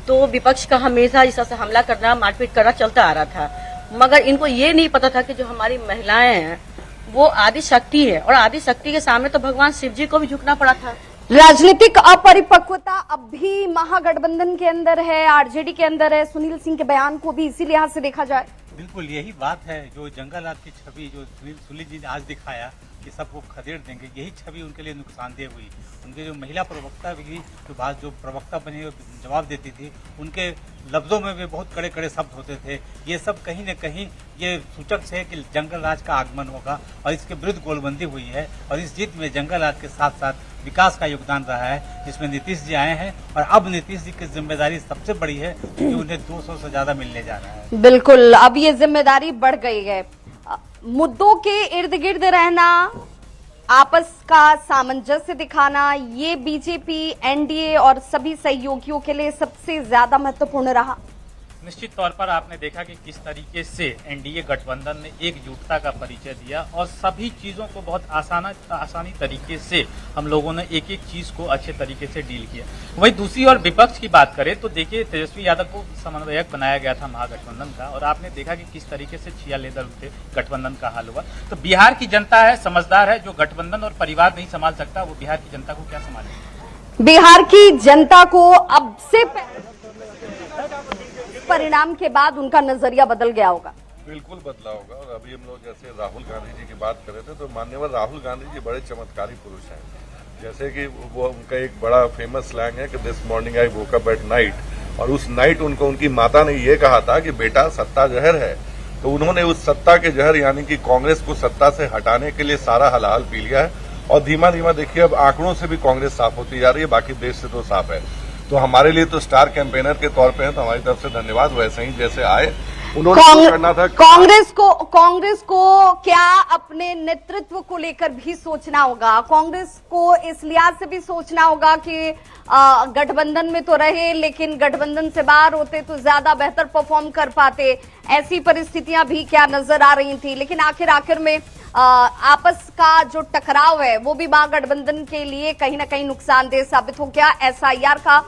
तो विपक्ष का हमेशा इस तरह से हमला करना, मारपीट करना चलता आ रहा था। मगर इनको ये नहीं पता था कि जो हमारी महिलाएं हैं वो आदि शक्ति है, और आदि शक्ति के सामने तो भगवान शिव जी को भी झुकना पड़ा था। राजनीतिक अपरिपक्वता अब भी महागठबंधन के अंदर है, आरजेडी के अंदर है। सुनील सिंह के बयान को भी इसी लिहाज से देखा जाए। बिल्कुल यही बात है, जो जंगल राज की छवि जो सुनील जी ने आज दिखाया कि सबको खदेड़ देंगे, यही छवि उनके लिए नुकसानदेह हुई। उनके जो महिला प्रवक्ता भी जो प्रवक्ता बनी जवाब देती थी, उनके लफ्जों में भी बहुत कड़े कड़े शब्द होते थे। ये सब कहीं न कहीं ये सूचक है कि जंगल राज का आगमन होगा और इसके विरुद्ध गोलबंदी हुई है। और इस जीत में जंगल राज के साथ साथ विकास का योगदान रहा है, जिसमें नीतीश जी आए हैं और अब नीतीश जी की जिम्मेदारी सबसे बड़ी है कि उन्हें 200 से ज्यादा मिलने जा रहा है। बिल्कुल, अब ये जिम्मेदारी बढ़ गई है। मुद्दों के इर्द गिर्द रहना, आपस का सामंजस्य दिखाना, ये बीजेपी, एनडीए और सभी सहयोगियों के लिए सबसे ज्यादा महत्वपूर्ण रहा। निश्चित तौर पर आपने देखा कि किस तरीके से एनडीए गठबंधन ने एकजुटता का परिचय दिया और सभी चीज़ों को बहुत आसानी तरीके से हम लोगों ने एक एक चीज़ को अच्छे तरीके से डील किया। वहीं दूसरी ओर विपक्ष की बात करें तो देखिए तेजस्वी यादव को समन्वयक बनाया गया था महागठबंधन का, और आपने देखा कि किस तरीके से छिया लेदर उठे, गठबंधन का हाल हुआ। तो बिहार की जनता है, समझदार है, जो गठबंधन और परिवार नहीं संभाल सकता वो बिहार की जनता को क्या संभालेगा। बिहार की जनता को अब से परिणाम के बाद उनका नजरिया बदल गया होगा। बिल्कुल बदला होगा। और अभी हम लोग जैसे राहुल गांधी जी की बात कर रहे थे तो माननीय राहुल गांधी जी बड़े चमत्कारी पुरुष हैं। जैसे कि वो उनका एक बड़ा फेमस स्लैंग है कि this morning I woke up at night, और उस नाइट उनको उनकी माता ने ये कहा था कि बेटा सत्ता जहर है। तो उन्होंने उस सत्ता के जहर यानी कि कांग्रेस को सत्ता से हटाने के लिए सारा हलाल पी लिया है, और धीमा धीमा देखिए अब आंकड़ों से भी कांग्रेस साफ होती जा रही है, बाकी देश से तो साफ है। तो हमारे लिए तो स्टार कैंपेनर के तौर पे है, तो हमारी तरफ से धन्यवाद। वैसे ही जैसे आए उन्होंने करना था। कांग्रेस को क्या अपने नेतृत्व को लेकर भी सोचना होगा, कांग्रेस को इस लिहाज से भी सोचना होगा कि गठबंधन में तो रहे लेकिन गठबंधन से बाहर होते तो ज्यादा बेहतर परफॉर्म कर पाते, ऐसी परिस्थितियां भी क्या नजर आ रही थी। लेकिन आखिर में आपस का जो टकराव है वो भी महागठबंधन के लिए कहीं ना कहीं नुकसानदेह साबित हो गया। एसआईआर का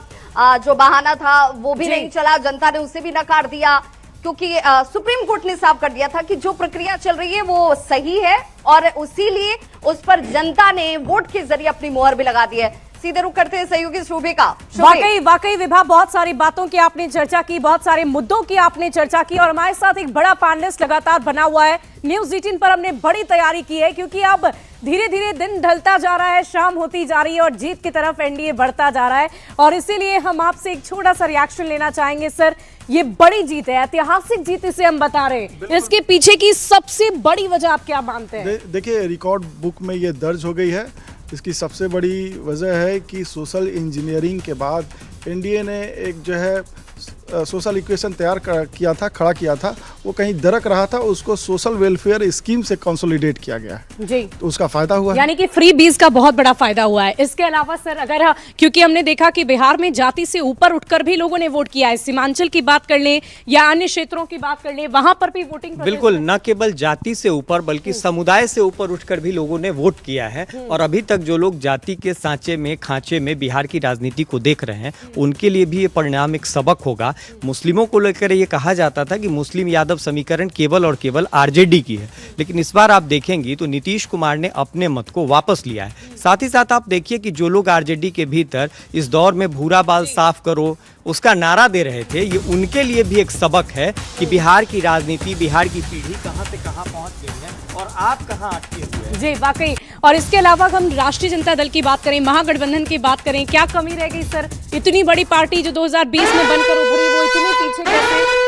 जो बहाना था वो भी नहीं चला, जनता ने उसे भी नकार दिया, क्योंकि सुप्रीम कोर्ट ने साफ कर दिया था कि जो प्रक्रिया चल रही है वो सही है, और इसीलिए उस पर जनता ने वोट के जरिए अपनी मोहर भी लगा दी है। सीधे रुख करते हैं सहयोगी शोभे का। वाकई विभा, बहुत सारी बातों की आपने चर्चा की, बहुत सारे मुद्दों की आपने चर्चा की, और हमारे साथ एक बड़ा पैनलिस्ट लगातार बना हुआ है। न्यूज़ 18 पर हमने बड़ी तैयारी की है, क्योंकि अब धीरे धीरे दिन ढलता जा रहा है, शाम होती जा रही है और जीत की तरफ एनडीए बढ़ता जा रहा है, और इसीलिए हम आपसे एक छोटा सा रिएक्शन लेना चाहेंगे। सर, ये बड़ी जीत है, ऐतिहासिक जीत इसे हम बता रहे हैं, इसके पीछे की सबसे बड़ी वजह आप क्या मानते हैं? देखिए, रिकॉर्ड बुक में ये दर्ज हो गई है। इसकी सबसे बड़ी वजह है कि सोशल इंजीनियरिंग के बाद एनडीए ने एक जो है सोशल इक्वेशन खड़ा किया था, वो कहीं दरक रहा था, उसको सोशल वेलफेयर स्कीम से कंसोलिडेट किया गया है जी, तो उसका फायदा हुआ, यानी कि फ्री बीज का बहुत बड़ा फायदा हुआ है। इसके अलावा सर, अगर क्योंकि हमने देखा कि बिहार में जाति से ऊपर उठकर भी लोगों ने वोट किया है, सीमांचल की बात कर लें या अन्य क्षेत्रों की बात कर लें, वहां पर भी वोटिंग बिल्कुल न केवल जाति से ऊपर बल्कि समुदाय से ऊपर उठकर भी लोगों ने वोट किया है। और अभी तक जो लोग जाति के सांचे में खांचे में बिहार की राजनीति को देख रहे हैं उनके लिए भी ये परिणाम एक सबक होगा। मुस्लिमों को लेकर ये कहा जाता था कि मुस्लिम यादव समीकरण केवल और केवल आरजेडी की है, लेकिन इस बार आप देखेंगे तो नीतीश कुमार ने अपने मत को वापस लिया है। साथ ही साथ आप देखिए कि जो लोग आरजेडी के भीतर इस दौर में भूरा बाल साफ करो उसका नारा दे रहे थे, ये उनके लिए भी एक सबक है कि बिहार की राजनीति, बिहार की पीढ़ी कहां से कहां पहुंच गई है और आप कहां अटके हुए हैं। जी वाकई। और इसके अलावा हम राष्ट्रीय जनता दल की बात करें, महागठबंधन की बात करें, क्या कमी रह गई सर? इतनी बड़ी पार्टी जो 2020 में बनकर उभरी, वो इतने पीछे कैसे?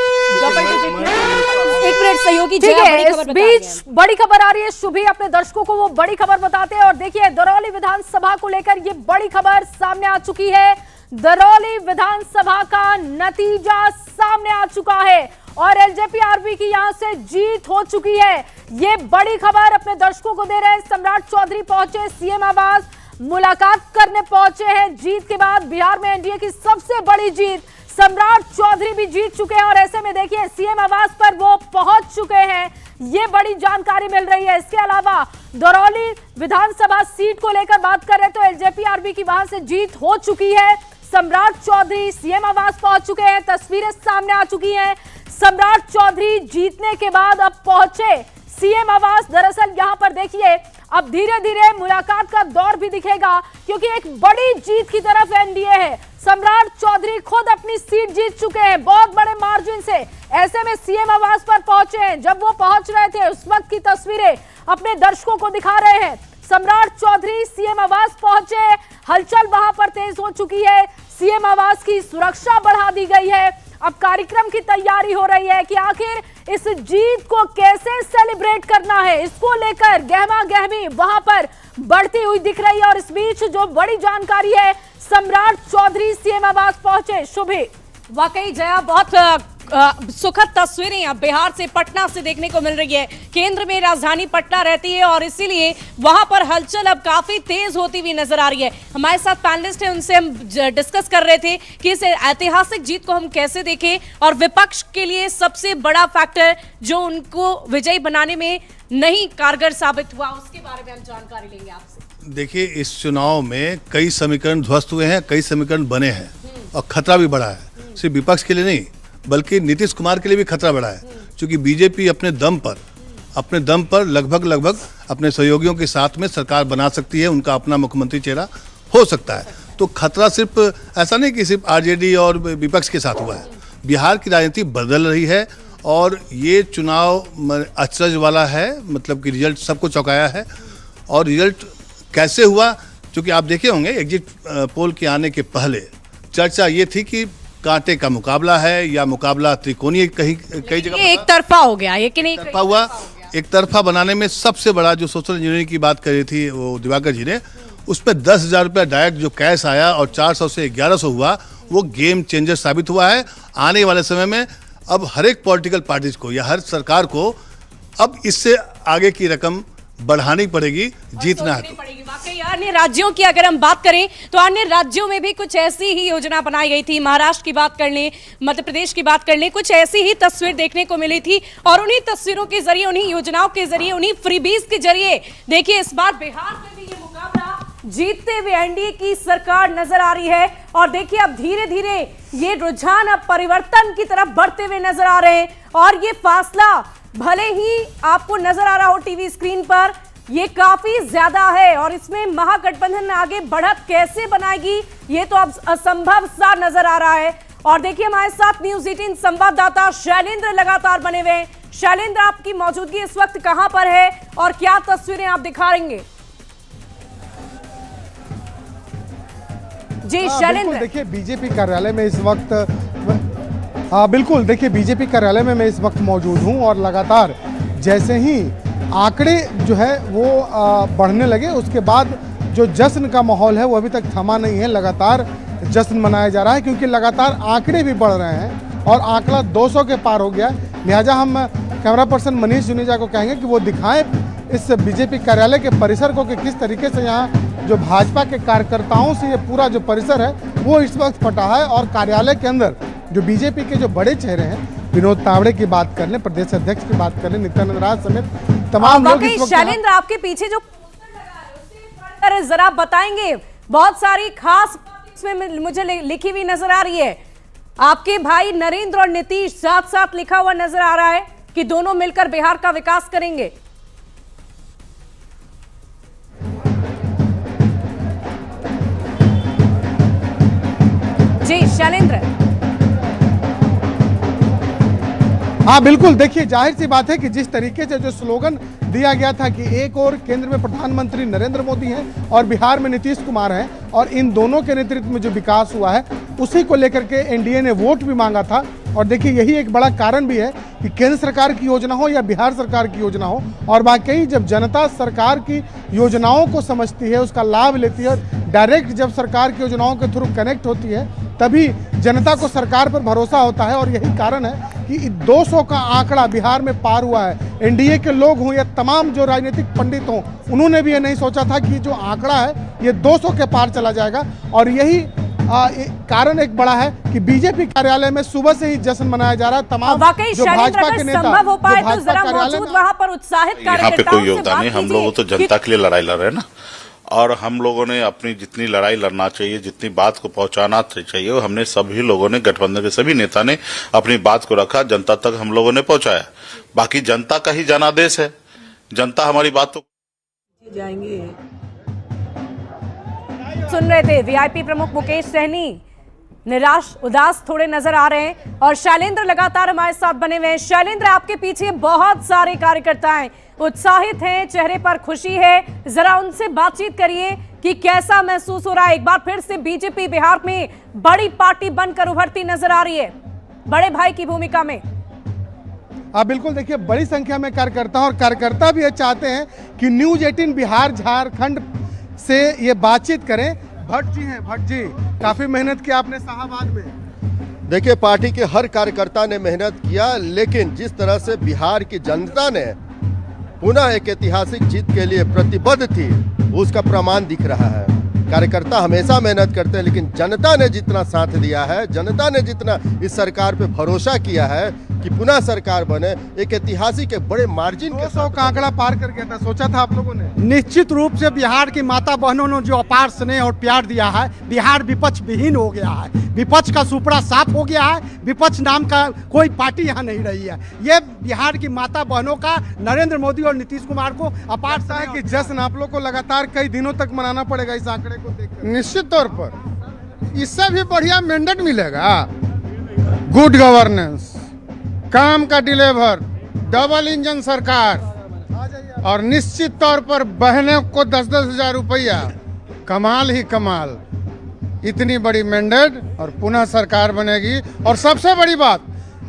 एक मिनट सहयोगी, इस बीच बड़ी खबर आ रही है, शुभी अपने दर्शकों को वो बड़ी खबर बताते हैं। और देखिए, दरौली विधानसभा को लेकर ये बड़ी खबर सामने आ चुकी है। दरौली विधानसभा का नतीजा सामने आ चुका है और एलजेपी-आरबी की यहां से जीत हो चुकी है। ये बड़ी खबर अपने दर्शकों को दे रहे हैं। सम्राट चौधरी पहुंचे सीएम आवास, मुलाकात करने पहुंचे हैं। जीत के बाद बिहार में एनडीए की सबसे बड़ी जीत, सम्राट चौधरी भी जीत चुके हैं और ऐसे में देखिए सीएम आवास पर वो पहुंच चुके हैं। ये बड़ी जानकारी मिल रही है। इसके अलावा दरौली विधानसभा सीट को लेकर बात कर रहे तो एलजेपी-आरबी की वहां से जीत हो चुकी है। सम्राट चौधरी सीएम आवास पहुंच चुके हैं, तस्वीरें सामने आ चुकी हैं। सम्राट चौधरी जीतने के बाद अब पहुंचे सीएम आवास। दरअसल यहां पर देखिए अब धीरे धीरे मुलाकात का दौर भी दिखेगा, क्योंकि एक बड़ी जीत की तरफ एनडीए है। सम्राट चौधरी खुद अपनी सीट जीत चुके हैं बहुत बड़े मार्जिन से। ऐसे में सीएम आवास पर पहुंचे हैं। जब वो पहुंच रहे थे उस वक्त की तस्वीरें अपने दर्शकों को दिखा रहे हैं। सम्राट चौधरी सीएम आवास पहुंचे, हलचल वहां पर तेज हो चुकी है। सीएम आवास की सुरक्षा बढ़ा दी गई है। अब कार्यक्रम की तैयारी हो रही है कि आखिर इस जीत को कैसे सेलिब्रेट करना है, इसको लेकर गहमा गहमी वहां पर बढ़ती हुई दिख रही है। और इस बीच जो बड़ी जानकारी है, सम्राट चौधरी सीएम आवास पहुंचे। शुभे, वाकई जया, बहुत सुखद तस्वीरें अब बिहार से, पटना से देखने को मिल रही है। केंद्र में राजधानी पटना रहती है और इसीलिए वहां पर हलचल अब काफी तेज होती हुई नजर आ रही है। हमारे साथ पैनलिस्ट हैं, उनसे हम डिस्कस कर रहे थे कि इस ऐतिहासिक जीत को हम कैसे देखें और विपक्ष के लिए सबसे बड़ा फैक्टर जो उनको विजयी बनाने में नहीं कारगर साबित हुआ, उसके बारे में हम जानकारी लेंगे आपसे। देखिए, इस चुनाव में कई समीकरण ध्वस्त हुए हैं, कई समीकरण बने हैं और खतरा भी बढ़ा है। सिर्फ विपक्ष के लिए नहीं बल्कि नीतीश कुमार के लिए भी खतरा बढ़ा है, क्योंकि बीजेपी अपने दम पर लगभग अपने सहयोगियों के साथ में सरकार बना सकती है, उनका अपना मुख्यमंत्री चेहरा हो सकता है। तो खतरा सिर्फ ऐसा नहीं कि सिर्फ आरजेडी और विपक्ष के साथ हुआ है, बिहार की राजनीति बदल रही है और ये चुनाव अचरज वाला है, मतलब कि रिजल्ट सबको चौंकाया है। और रिजल्ट कैसे हुआ, क्योंकि आप देखे होंगे एग्जिट पोल के आने के पहले चर्चा ये थी कि कांटे का मुकाबला है या मुकाबला त्रिकोणीय, कई जगह एक तरफा हो गया, ये कि नहीं तरफा हुआ। एक तरफा बनाने में सबसे बड़ा जो सोशल इंजीनियरिंग की बात करी थी वो दिवाकर जी ने, उसमें 10,000 रुपया डायरेक्ट जो कैश आया और 400 से 1100 हुआ, वो गेम चेंजर साबित हुआ है। आने वाले समय में अब हर एक पॉलिटिकल पार्टीज को या हर सरकार को अब इससे आगे की रकम बढ़ानी पड़ेगी, जीतना है। वाकई अन्य राज्यों की अगर हम बात करें तो अन्य राज्यों में भी कुछ ऐसी ही योजना बनाई गई थी। महाराष्ट्र की बात कर लें, मध्य प्रदेश की बात कर लें, कुछ ऐसी ही तस्वीर देखने को मिली थी और उन्हीं तस्वीरों के जरिए, उन्हीं योजनाओं के जरिए, उन्हीं फ्रीबीज के जरिए देखिए इस बार बिहार में भी ये मुकाबला जीतते हुए एनडीए की सरकार नजर आ रही है। और देखिए अब धीरे धीरे ये रुझान अब परिवर्तन की तरफ बढ़ते हुए नजर आ रहे हैं और ये फासला भले ही आपको नजर आ रहा हो टीवी स्क्रीन पर, ये काफी ज्यादा है और इसमें महागठबंधन आगे बढ़त कैसे बनाएगी ये तो अब असंभव सा नजर आ रहा है। और देखिए हमारे साथ न्यूज़ 18 संवाददाता शैलेंद्र लगातार बने हुए हैं। शैलेंद्र, आपकी मौजूदगी इस वक्त कहां पर है और क्या तस्वीरें आप दिखाएंगे? जी शैलेंद्र। देखिए बीजेपी कार्यालय में इस वक्त बिल्कुल देखिए बीजेपी कार्यालय में मैं इस वक्त मौजूद हूं और लगातार जैसे ही आंकड़े जो है वो बढ़ने लगे उसके बाद जो जश्न का माहौल है वो अभी तक थमा नहीं है। लगातार जश्न मनाया जा रहा है क्योंकि लगातार आंकड़े भी बढ़ रहे हैं और आंकड़ा 200 के पार हो गया। लिहाजा हम कैमरा पर्सन मनीष जुनेजा को कहेंगे कि वो दिखाएं इस बीजेपी कार्यालय के परिसर को कि किस तरीके से यहाँ जो भाजपा के कार्यकर्ताओं से ये पूरा जो परिसर है वो इस वक्त फटा है। और कार्यालय के अंदर जो बीजेपी के जो बड़े चेहरे हैं, विनोद तावड़े की बात कर लें, प्रदेश अध्यक्ष की बात कर लें, नित्यानंद राय समेत तमाम लोग इस वक्त। शैलेंद्र, आपके पीछे जो जरा बताएंगे, बहुत सारी खास इसमें मुझे लिखी हुई नजर आ रही है। आपके भाई नरेंद्र और नीतीश साथ साथ लिखा हुआ नजर आ रहा है कि दोनों मिलकर बिहार का विकास करेंगे। जी शैलेंद्र। हाँ बिल्कुल, देखिए जाहिर सी बात है कि जिस तरीके से जो स्लोगन दिया गया था कि एक और केंद्र में प्रधानमंत्री नरेंद्र मोदी हैं और बिहार में नीतीश कुमार हैं और इन दोनों के नेतृत्व में जो विकास हुआ है उसी को लेकर के एनडीए ने वोट भी मांगा था। और देखिए यही एक बड़ा कारण भी है कि केंद्र सरकार की योजना हो या बिहार सरकार की योजना हो, और वाकई जब जनता सरकार की योजनाओं को समझती है, उसका लाभ लेती है, डायरेक्ट जब सरकार की योजनाओं के थ्रू कनेक्ट होती है, तभी जनता को सरकार पर भरोसा होता है। और यही कारण है कि 200 का आंकड़ा बिहार में पार हुआ है। एनडीए के लोग हों या तमाम जो राजनीतिक पंडित हों, उन्होंने भी ये नहीं सोचा था कि जो आंकड़ा है ये 200 के पार चला जाएगा। और यही कारण एक बड़ा है कि बीजेपी कार्यालय में सुबह से ही जश्न मनाया जा रहा है। तमाम जो भाजपा के नेता, संभव हो पाए तो जरा मौजूद वहां पर उत्साहित यहाँ पे कोई योगदान नहीं, हम लोग तो जनता के लिए लड़ाई लड़ रहे हैं ना, और हम लोगों ने अपनी जितनी लड़ाई लड़ना चाहिए, जितनी बात को पहुंचाना चाहिए, वो हमने सभी लोगों ने, गठबंधन के सभी नेता ने अपनी बात को रखा, जनता तक हम लोगों ने पहुंचाया। बाकी जनता का ही जनादेश है, जनता हमारी बात तो जाएंगे। सुन रहे थे वीआईपी प्रमुख मुकेश सहनी निराश उदास थोड़े नजर आ रहे हैं और शैलेंद्र लगातार हमारे साथ बने हुए हैं। शैलेंद्र, आपके पीछे बहुत सारे कार्यकर्ता हैं, उत्साहित हैं, चेहरे पर खुशी है, जरा उनसे बातचीत करिए कि कैसा महसूस हो रहा है। एक बार फिर से बीजेपी बिहार में बड़ी पार्टी बनकर उभरती नजर आ रही है, बड़े भाई की भूमिका में। बिल्कुल, देखिए बड़ी संख्या में कार्यकर्ता और कार्यकर्ता भी ये चाहते हैं कि न्यूज़ 18 बिहार झारखंड से ये बातचीत करें। भट्ट जी हैं, भट्ट जी, काफी मेहनत की आपने शाहाबाद में। देखिए, पार्टी के हर कार्यकर्ता ने मेहनत किया, लेकिन जिस तरह से बिहार की जनता ने पुनः एक ऐतिहासिक जीत के लिए प्रतिबद्ध थी, उसका प्रमाण दिख रहा है। कार्यकर्ता हमेशा मेहनत करते हैं, लेकिन जनता ने जितना साथ दिया है, जनता ने जितना इस सरकार पे भरोसा किया है कि पुनः सरकार बने, एक ऐतिहासिक एक बड़े मार्जिन के साथ का आंकड़ा पार कर गया था, सोचा था आप लोगों ने? निश्चित रूप से बिहार की माता बहनों ने जो अपार स्नेह और प्यार दिया है, बिहार विपक्ष विहीन हो गया है, विपक्ष का सुपड़ा साफ हो गया है, विपक्ष नाम का कोई पार्टी यहाँ नहीं रही है। ये बिहार की माता बहनों का नरेंद्र मोदी और नीतीश कुमार को अपार है कि जश्न आप लोग को लगातार कई दिनों तक मनाना पड़ेगा इस आंकड़े को देखकर। निश्चित तौर पर इससे भी बढ़िया मैंडेट मिलेगा। गुड गवर्नेंस, काम का डिलीवर, डबल इंजन सरकार और निश्चित तौर पर बहनों को 10-10 हजार रुपया, कमाल ही कमाल। इतनी बड़ी मैंडेट और पुनः सरकार बनेगी। और सबसे बड़ी बात,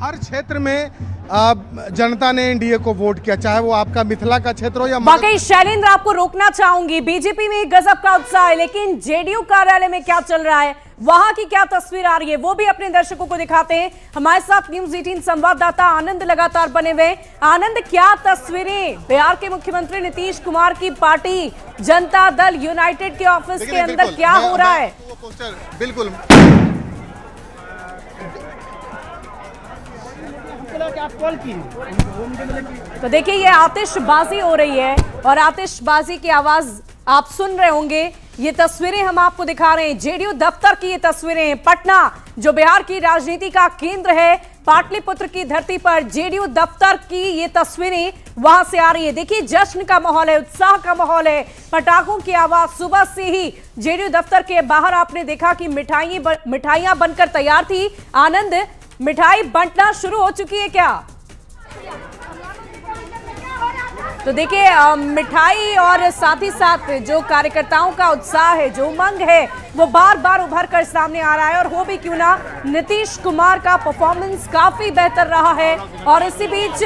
हर क्षेत्र में जनता ने एनडीए को वोट किया, चाहे वो आपका मिथिला का क्षेत्र हो या वाकई शैलेंद्र, आपको रोकना चाहूंगी, बीजेपी में गजब का उत्साह है, लेकिन जेडीयू कार्यालय में क्या चल रहा है, वहां की क्या तस्वीर आ रही है, वो भी अपने दर्शकों को दिखाते हैं। हमारे साथ न्यूज़ 18 संवाददाता आनंद लगातार बने हुए। आनंद, क्या तस्वीरें बिहार के मुख्यमंत्री नीतीश कुमार की पार्टी जनता दल यूनाइटेड के ऑफिस के अंदर क्या हो रहा है? बिल्कुल तो देखिए, ये आतिशबाजी हो रही है और आतिशबाजी की आवाज आप सुन रहे होंगे। ये तस्वीरें हम आपको दिखा रहे हैं, जेडीयू दफ्तर की ये तस्वीरें हैं। पटना, जो बिहार की राजनीति का केंद्र है, पाटलिपुत्र की धरती पर जेडीयू दफ्तर की ये तस्वीरें वहां से आ रही है। देखिए, जश्न का माहौल है, उत्साह का माहौल है, पटाखों की आवाज। सुबह से ही जेडीयू दफ्तर के बाहर आपने देखा कि मिठाइयां बनकर तैयार थी। आनंद, मिठाई बंटना शुरू हो चुकी है क्या? तो देखिए, मिठाई और साथ ही साथ जो कार्यकर्ताओं का उत्साह है, जो उमंग है, वो बार बार उभर कर सामने आ रहा है। और हो भी क्यों ना, नीतीश कुमार का परफॉर्मेंस काफी बेहतर रहा है। और इसी बीच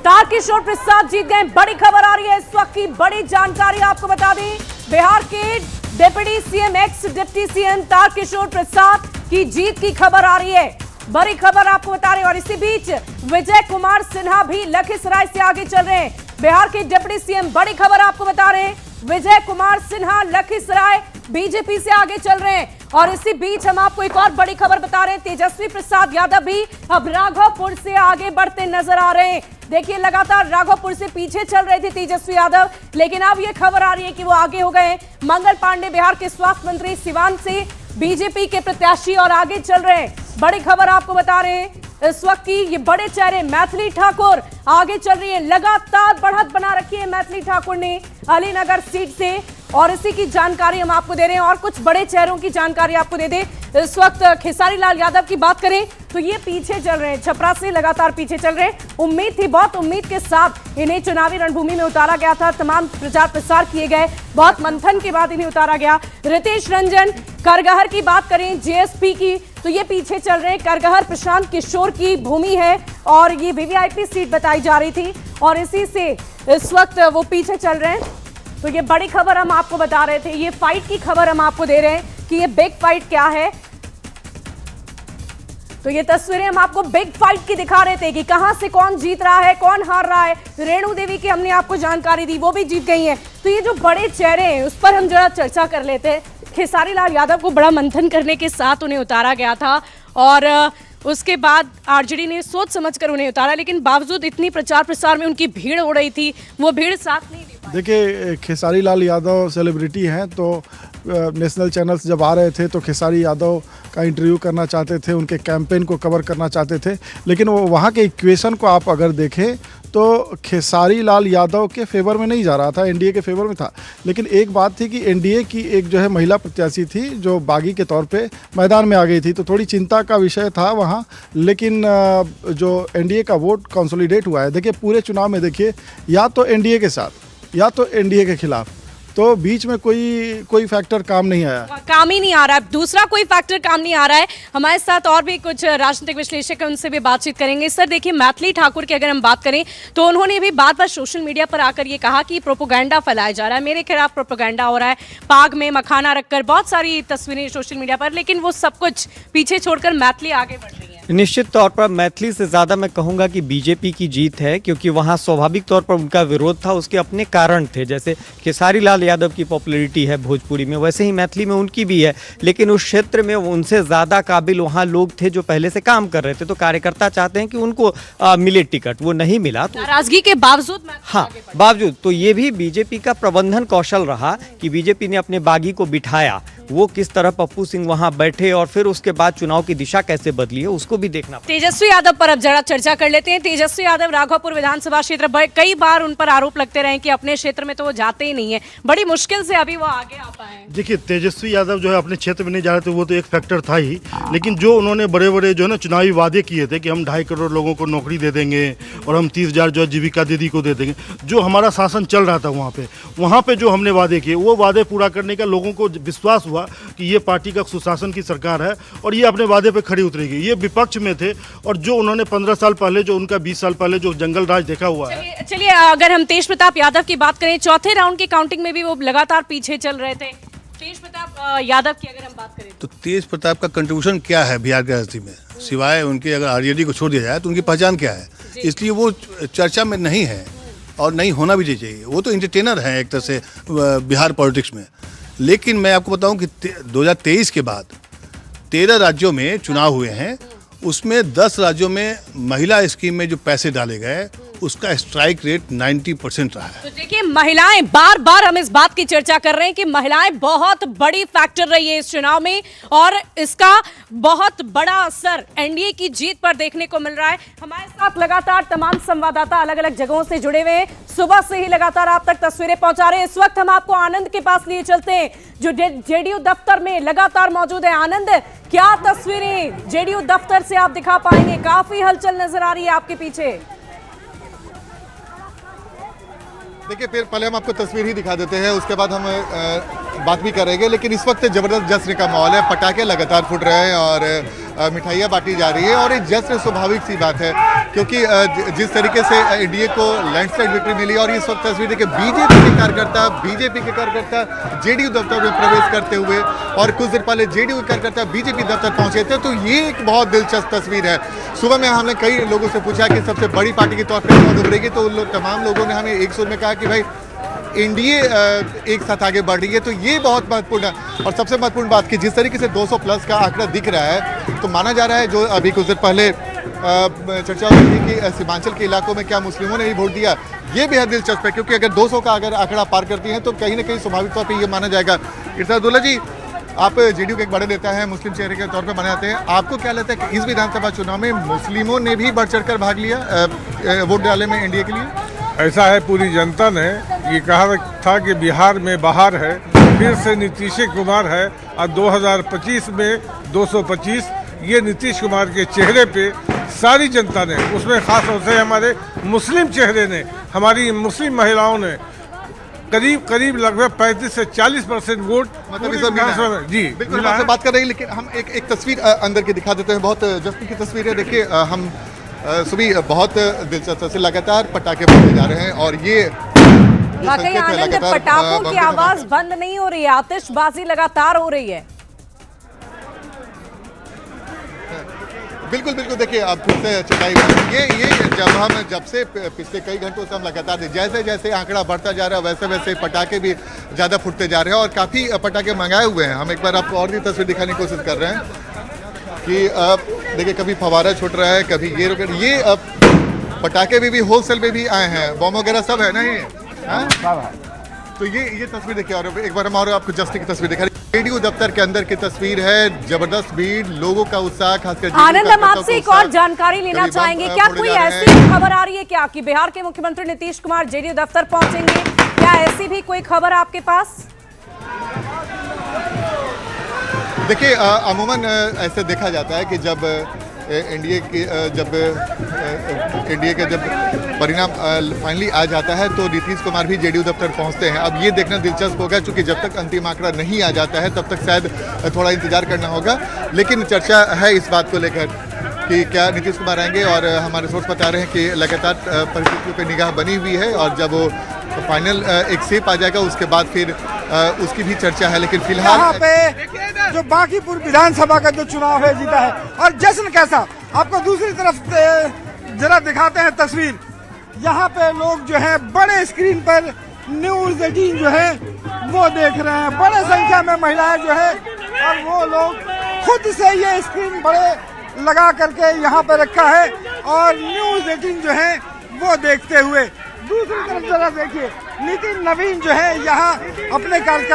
तारकिशोर प्रसाद जीत गए। बड़ी खबर आ रही है इस वक्त की, बड़ी जानकारी आपको बता दें, बिहार के deputy CM, ex deputy CM Tarkishore Prasad की जीत की खबर आ रही है। बड़ी खबर आपको बता रहे हैं। और इसी बीच विजय कुमार सिन्हा भी लखीसराय से आगे चल रहे हैं। बिहार के डिप्टी सीएम, बड़ी खबर आपको बता रहे हैं, विजय कुमार सिन्हा लखीसराय बीजेपी से आगे चल रहे हैं। और इसी बीच हम आपको एक और बड़ी खबर बता रहे हैं, तेजस्वी प्रसाद यादव भी अब राघवपुर से आगे बढ़ते नजर आ रहे हैं। देखिए, लगातार राघवपुर से पीछे चल रहे थे तेजस्वी यादव, लेकिन अब ये खबर आ रही है कि वो आगे हो गए। मंगल पांडे, बिहार के स्वास्थ्य मंत्री, सिवान से बीजेपी के प्रत्याशी और आगे चल रहे हैं। बड़ी खबर आपको बता रहे हैं इस वक्त की, ये बड़े चेहरे, मैथिली ठाकुर आगे चल रही है। लगातार बढ़त बना रखी है मैथिली ठाकुर ने अलीनगर सीट से। और इसी की जानकारी हम आपको दे रहे हैं। और कुछ बड़े चेहरों की जानकारी आपको दे दें। इस वक्त खेसारी लाल यादव की बात करें तो ये पीछे चल रहे हैं, छपरा से लगातार पीछे चल रहे हैं। उम्मीद थी, बहुत उम्मीद के साथ इन्हें चुनावी रणभूमि में उतारा गया था, तमाम प्रचार प्रसार किए गए, बहुत मंथन के बाद इन्हें उतारा गया। रितेश रंजन, करगहर की बात करें जेएसपी की, तो ये पीछे चल रहे हैं। करगहर प्रशांत किशोर की भूमि है और ये वीवीआईपी सीट बताई जा रही थी और इसी से इस वक्त वो पीछे चल रहे हैं। तो ये बड़ी खबर हम आपको बता रहे थे, ये फाइट की खबर हम आपको दे रहे हैं कि ये बिग फाइट क्या है। तो ये तस्वीरें हम आपको बिग फाइट की दिखा रहे थे कि कहां से कौन जीत रहा है, कौन हार रहा है। रेणु देवी की हमने आपको जानकारी दी, वो भी जीत गई हैं। तो ये जो बड़े चेहरे हैं उस पर हम जरा चर्चा कर लेते हैं। खेसारी लाल यादव को बड़ा मंथन करने के साथ उन्हें उतारा गया था और उसके बाद आरजेडी ने सोच समझकर उन्हें उतारा, लेकिन बावजूद इतनी प्रचार प्रसार में उनकी भीड़ हो रही थी, वो भीड़ साथ नहीं दे पाई। देखिए, खेसारी लाल यादव सेलिब्रिटी हैं, तो नेशनल चैनल्स जब आ रहे थे तो खेसारी यादव का इंटरव्यू करना चाहते थे, उनके कैंपेन को कवर करना चाहते थे, लेकिन वो वहाँ के इक्वेशन को आप अगर देखें तो खेसारी लाल यादव के फेवर में नहीं जा रहा था, एनडीए के फेवर में था। लेकिन एक बात थी कि एनडीए की एक जो है महिला प्रत्याशी थी जो बागी के तौर पे मैदान में आ गई थी, तो थोड़ी चिंता का विषय था वहाँ। लेकिन जो एनडीए का वोट कंसोलिडेट हुआ है, देखिए पूरे चुनाव में देखिए, या तो एनडीए के साथ या तो एनडीए के खिलाफ, तो बीच में कोई फैक्टर काम नहीं आया, काम ही नहीं आ रहा है, दूसरा कोई फैक्टर काम नहीं आ रहा है। हमारे साथ और भी कुछ राजनीतिक विश्लेषक हैं, उनसे भी बातचीत करेंगे। सर देखिए, मैथिली ठाकुर की अगर हम बात करें तो उन्होंने भी बार बार सोशल मीडिया पर आकर ये कहा कि प्रोपोगंडा फैलाया जा रहा है, मेरे खिलाफ प्रोपोगंडा हो रहा है, पाग में मखाना रखकर बहुत सारी तस्वीरें सोशल मीडिया पर, लेकिन वो सब कुछ पीछे छोड़कर मैथिली आगे बढ़ रही है। निश्चित तौर पर मैथिली से ज़्यादा मैं कहूँगा कि बीजेपी की जीत है, क्योंकि वहाँ स्वाभाविक तौर पर उनका विरोध था, उसके अपने कारण थे। जैसे खेसारी लाल यादव की पॉपुलैरिटी है भोजपुरी में, वैसे ही मैथिली में उनकी भी है, लेकिन उस क्षेत्र में उनसे ज़्यादा काबिल वहाँ लोग थे जो पहले से काम कर रहे थे। तो कार्यकर्ता चाहते हैं कि उनको मिले टिकट, वो नहीं मिला तो नाराजगी के बावजूद हाँ बावजूद तो ये भी बीजेपी का प्रबंधन कौशल रहा कि बीजेपी ने अपने बागी को बिठाया। वो किस तरह पप्पू सिंह वहां बैठे और फिर उसके बाद चुनाव की दिशा कैसे बदली है उसको भी देखना। तेजस्वी यादव पर अब जरा चर्चा कर लेते हैं। तेजस्वी यादव राघोपुर विधानसभा क्षेत्र, कई बार उन पर आरोप लगते रहे कि अपने क्षेत्र में तो वो जाते ही नहीं है, बड़ी मुश्किल से अभी वो आगे आ पाए। देखिए, तेजस्वी यादव जो है अपने क्षेत्र में नहीं जा रहे थे, वो तो एक फैक्टर था ही, लेकिन जो उन्होंने बड़े बड़े जो है ना चुनावी वादे किए थे कि हम 2.5 करोड़ लोगों को नौकरी दे देंगे और हम 30,000 जो है जीविका दीदी को दे देंगे, जो हमारा शासन चल रहा था वहाँ पे जो हमने वादे किए वो वादे पूरा करने का लोगों को विश्वास हुआ कि ये पार्टी का सुशासन की सरकार है और ये अपने वादे पे खड़ी उतरेगी। ये विपक्ष में थे और जो उन्होंने 15 साल पहले जो उनका 20 साल पहले जो जंगल राज देखा हुआ है। चलिए अगर हम तेज प्रताप यादव की बात करें, चौथे राउंड की काउंटिंग में भी वो लगातार पीछे चल रहे थे। तेज प्रताप यादव की अगर हम बात करें तो तेज प्रताप का कंट्रीब्यूशन क्या है बिहार की राजनीति में, सिवाय उनके अगर आरजेडी को छोड़ दिया जाए तो उनकी पहचान क्या है, इसलिए वो चर्चा में नहीं है और नहीं होना भी चाहिए। वो तो एंटरटेनर हैं एक तरह से बिहार पॉलिटिक्स में। लेकिन मैं आपको बताऊं कि 2023 के बाद 13 राज्यों में चुनाव हुए हैं, उसमें 10 राज्यों में महिला स्कीम में जो पैसे डाले गए उसका स्ट्राइक रेट 90% रहा है। तो देखिए, महिलाएं, बार बार हम इस बात की चर्चा कर रहे हैं कि महिलाएं बहुत बड़ी फैक्टर रही है इस चुनाव में और इसका बहुत बड़ा असर एनडीए की जीत पर देखने को मिल रहा है। हमारे साथ लगातार तमाम संवाददाता अलग अलग जगहों से जुड़े हुए हैं, सुबह से ही लगातार आप तक तस्वीरें पहुंचा रहे हैं। इस वक्त हम आपको आनंद के पास लिए चलते हैं जो जेडीयू दफ्तर में लगातार मौजूद है। आनंद, क्या तस्वीरें जेडीयू दफ्तर से आप दिखा पाएंगे? काफी हलचल नजर आ रही है आपके पीछे। देखिए, फिर पहले हम आपको तस्वीर ही दिखा देते हैं, उसके बाद हम बात भी करेंगे। लेकिन इस वक्त जबरदस्त जश्न का माहौल है, पटाखे लगातार फूट रहे हैं और मिठाइयाँ बांटी जा रही है और ये जश्न स्वाभाविक सी बात है, क्योंकि जिस तरीके से एनडीए को लैंडस्लाइड विक्ट्री मिली और इस वक्त तस्वीर देखिए बीजेपी के कार्यकर्ता जेडीयू दफ्तर में प्रवेश करते हुए और कुछ देर पहले जेडीयू के कार्यकर्ता बीजेपी दफ्तर पहुंचे थे। तो ये एक बहुत दिलचस्प तस्वीर है। सुबह में हमने कई लोगों से पूछा कि सबसे बड़ी पार्टी के तौर पर कौन उभरेगी, तो तमाम लोगों ने हमें एक सुर में कहा कि भाई एनडीए एक साथ आगे बढ़ रही है। तो ये बहुत महत्वपूर्ण है और सबसे महत्वपूर्ण बात कि जिस तरीके से 200 प्लस का आंकड़ा दिख रहा है, तो माना जा रहा है, जो अभी कुछ देर पहले चर्चा हो रही थी कि सीमांचल के इलाकों में क्या मुस्लिमों ने ही वोट दिया, ये बेहद दिलचस्प है, क्योंकि अगर 200 का अगर आंकड़ा पार करती हैं तो कहीं ना कहीं स्वाभाविक तौर पर ये माना जाएगा। इरशादुल्ला जी, आप जेडीयू के एक बड़े नेता हैं, मुस्लिम चेहरे के तौर पर माने जाते हैं, आपको क्या लगता है कि इस विधानसभा चुनाव में मुस्लिमों ने भी बढ़ चढ़कर भाग लिया वोट डाले में एनडीए के लिए? ऐसा है, पूरी जनता ने ये कहा था कि बिहार में बहार है, फिर से नीतीश कुमार है और 2025 में 225, ये नीतीश कुमार के चेहरे पे सारी जनता ने, उसमें खास तौर से हमारे मुस्लिम चेहरे ने, हमारी मुस्लिम महिलाओं ने करीब लगभग 35 से 40% वोट मतलब इस जी बिल्कुल आपसे बात कर रही है। लेकिन हम एक तस्वीर अंदर की दिखा देते हैं, बहुत जश्न की तस्वीर है। देखिए, हम सुबह बहुत दिलचस्प से लगातार पटाखे फोड़े जा रहे हैं और ये वाकई आनंद, पटाखों की आवाज बंद नहीं हो रही है, आतिशबाजी लगातार हो रही है। बिल्कुल बिल्कुल, देखिए अब फिर से चटाई ये जब से पिछले कई घंटों से हम लगातार जैसे जैसे आंकड़ा बढ़ता जा रहा है वैसे वैसे पटाखे भी ज़्यादा फूटते जा रहे हैं और काफ़ी पटाखे मंगाए हुए हैं। हम एक बार आपको और भी तस्वीर दिखाने की कोशिश कर रहे हैं कि देखिए, कभी फवारा छूट रहा है, कभी ये पटाखे भी होलसेल में भी आए हैं, बम वगैरह सब है ना ये, तो ये तस्वीर देखिए। और एक बार हम और आपको जश्न की तस्वीर दिखा रहे हैं, जेडीयू दफ्तर के अंदर की तस्वीर है, जबरदस्त भीड़, लोगों का उत्साह, खासकर आनंद, हम आपसे एक और जानकारी लेना चाहेंगे, क्या कोई ऐसी खबर आ रही है क्या कि बिहार के मुख्यमंत्री नीतीश कुमार जेडीयू दफ्तर पहुंचेंगे? क्या ऐसी भी कोई खबर आपके पास? देखिए, अमूमन ऐसे देखा जाता है कि जब एनडीए के जब परिणाम फाइनली आ जाता है तो नीतीश कुमार भी जेडीयू दफ्तर पहुंचते हैं। अब ये देखना दिलचस्प होगा, क्योंकि जब तक अंतिम आंकड़ा नहीं आ जाता है तब तक शायद थोड़ा इंतजार करना होगा। लेकिन चर्चा है इस बात को लेकर कि क्या नीतीश कुमार आएंगे और हमारे सोर्स बता रहे हैं कि लगातार परिस्थितियों पर निगाह बनी हुई है और जब वो फाइनल एक शेप आ जाएगा उसके बाद फिर उसकी भी चर्चा है। लेकिन फिलहाल यहाँ पे जो बांकीपुर विधानसभा का जो चुनाव है जीता है और जश्न कैसा आपको दूसरी तरफ जरा दिखाते हैं तस्वीर। यहाँ पे लोग जो है बड़े स्क्रीन पर न्यूज़ 18 जो है वो देख रहे हैं। बड़े संख्या में महिलाएं जो है और वो लोग खुद से ये स्क्रीन बड़े लगा करके यहाँ पे रखा है और न्यूज़ 18 जो है वो देखते हुए। दूसरी तरफ जरा देखिए, नितिन नवीन जो है यहाँ अपने कार्यक्रम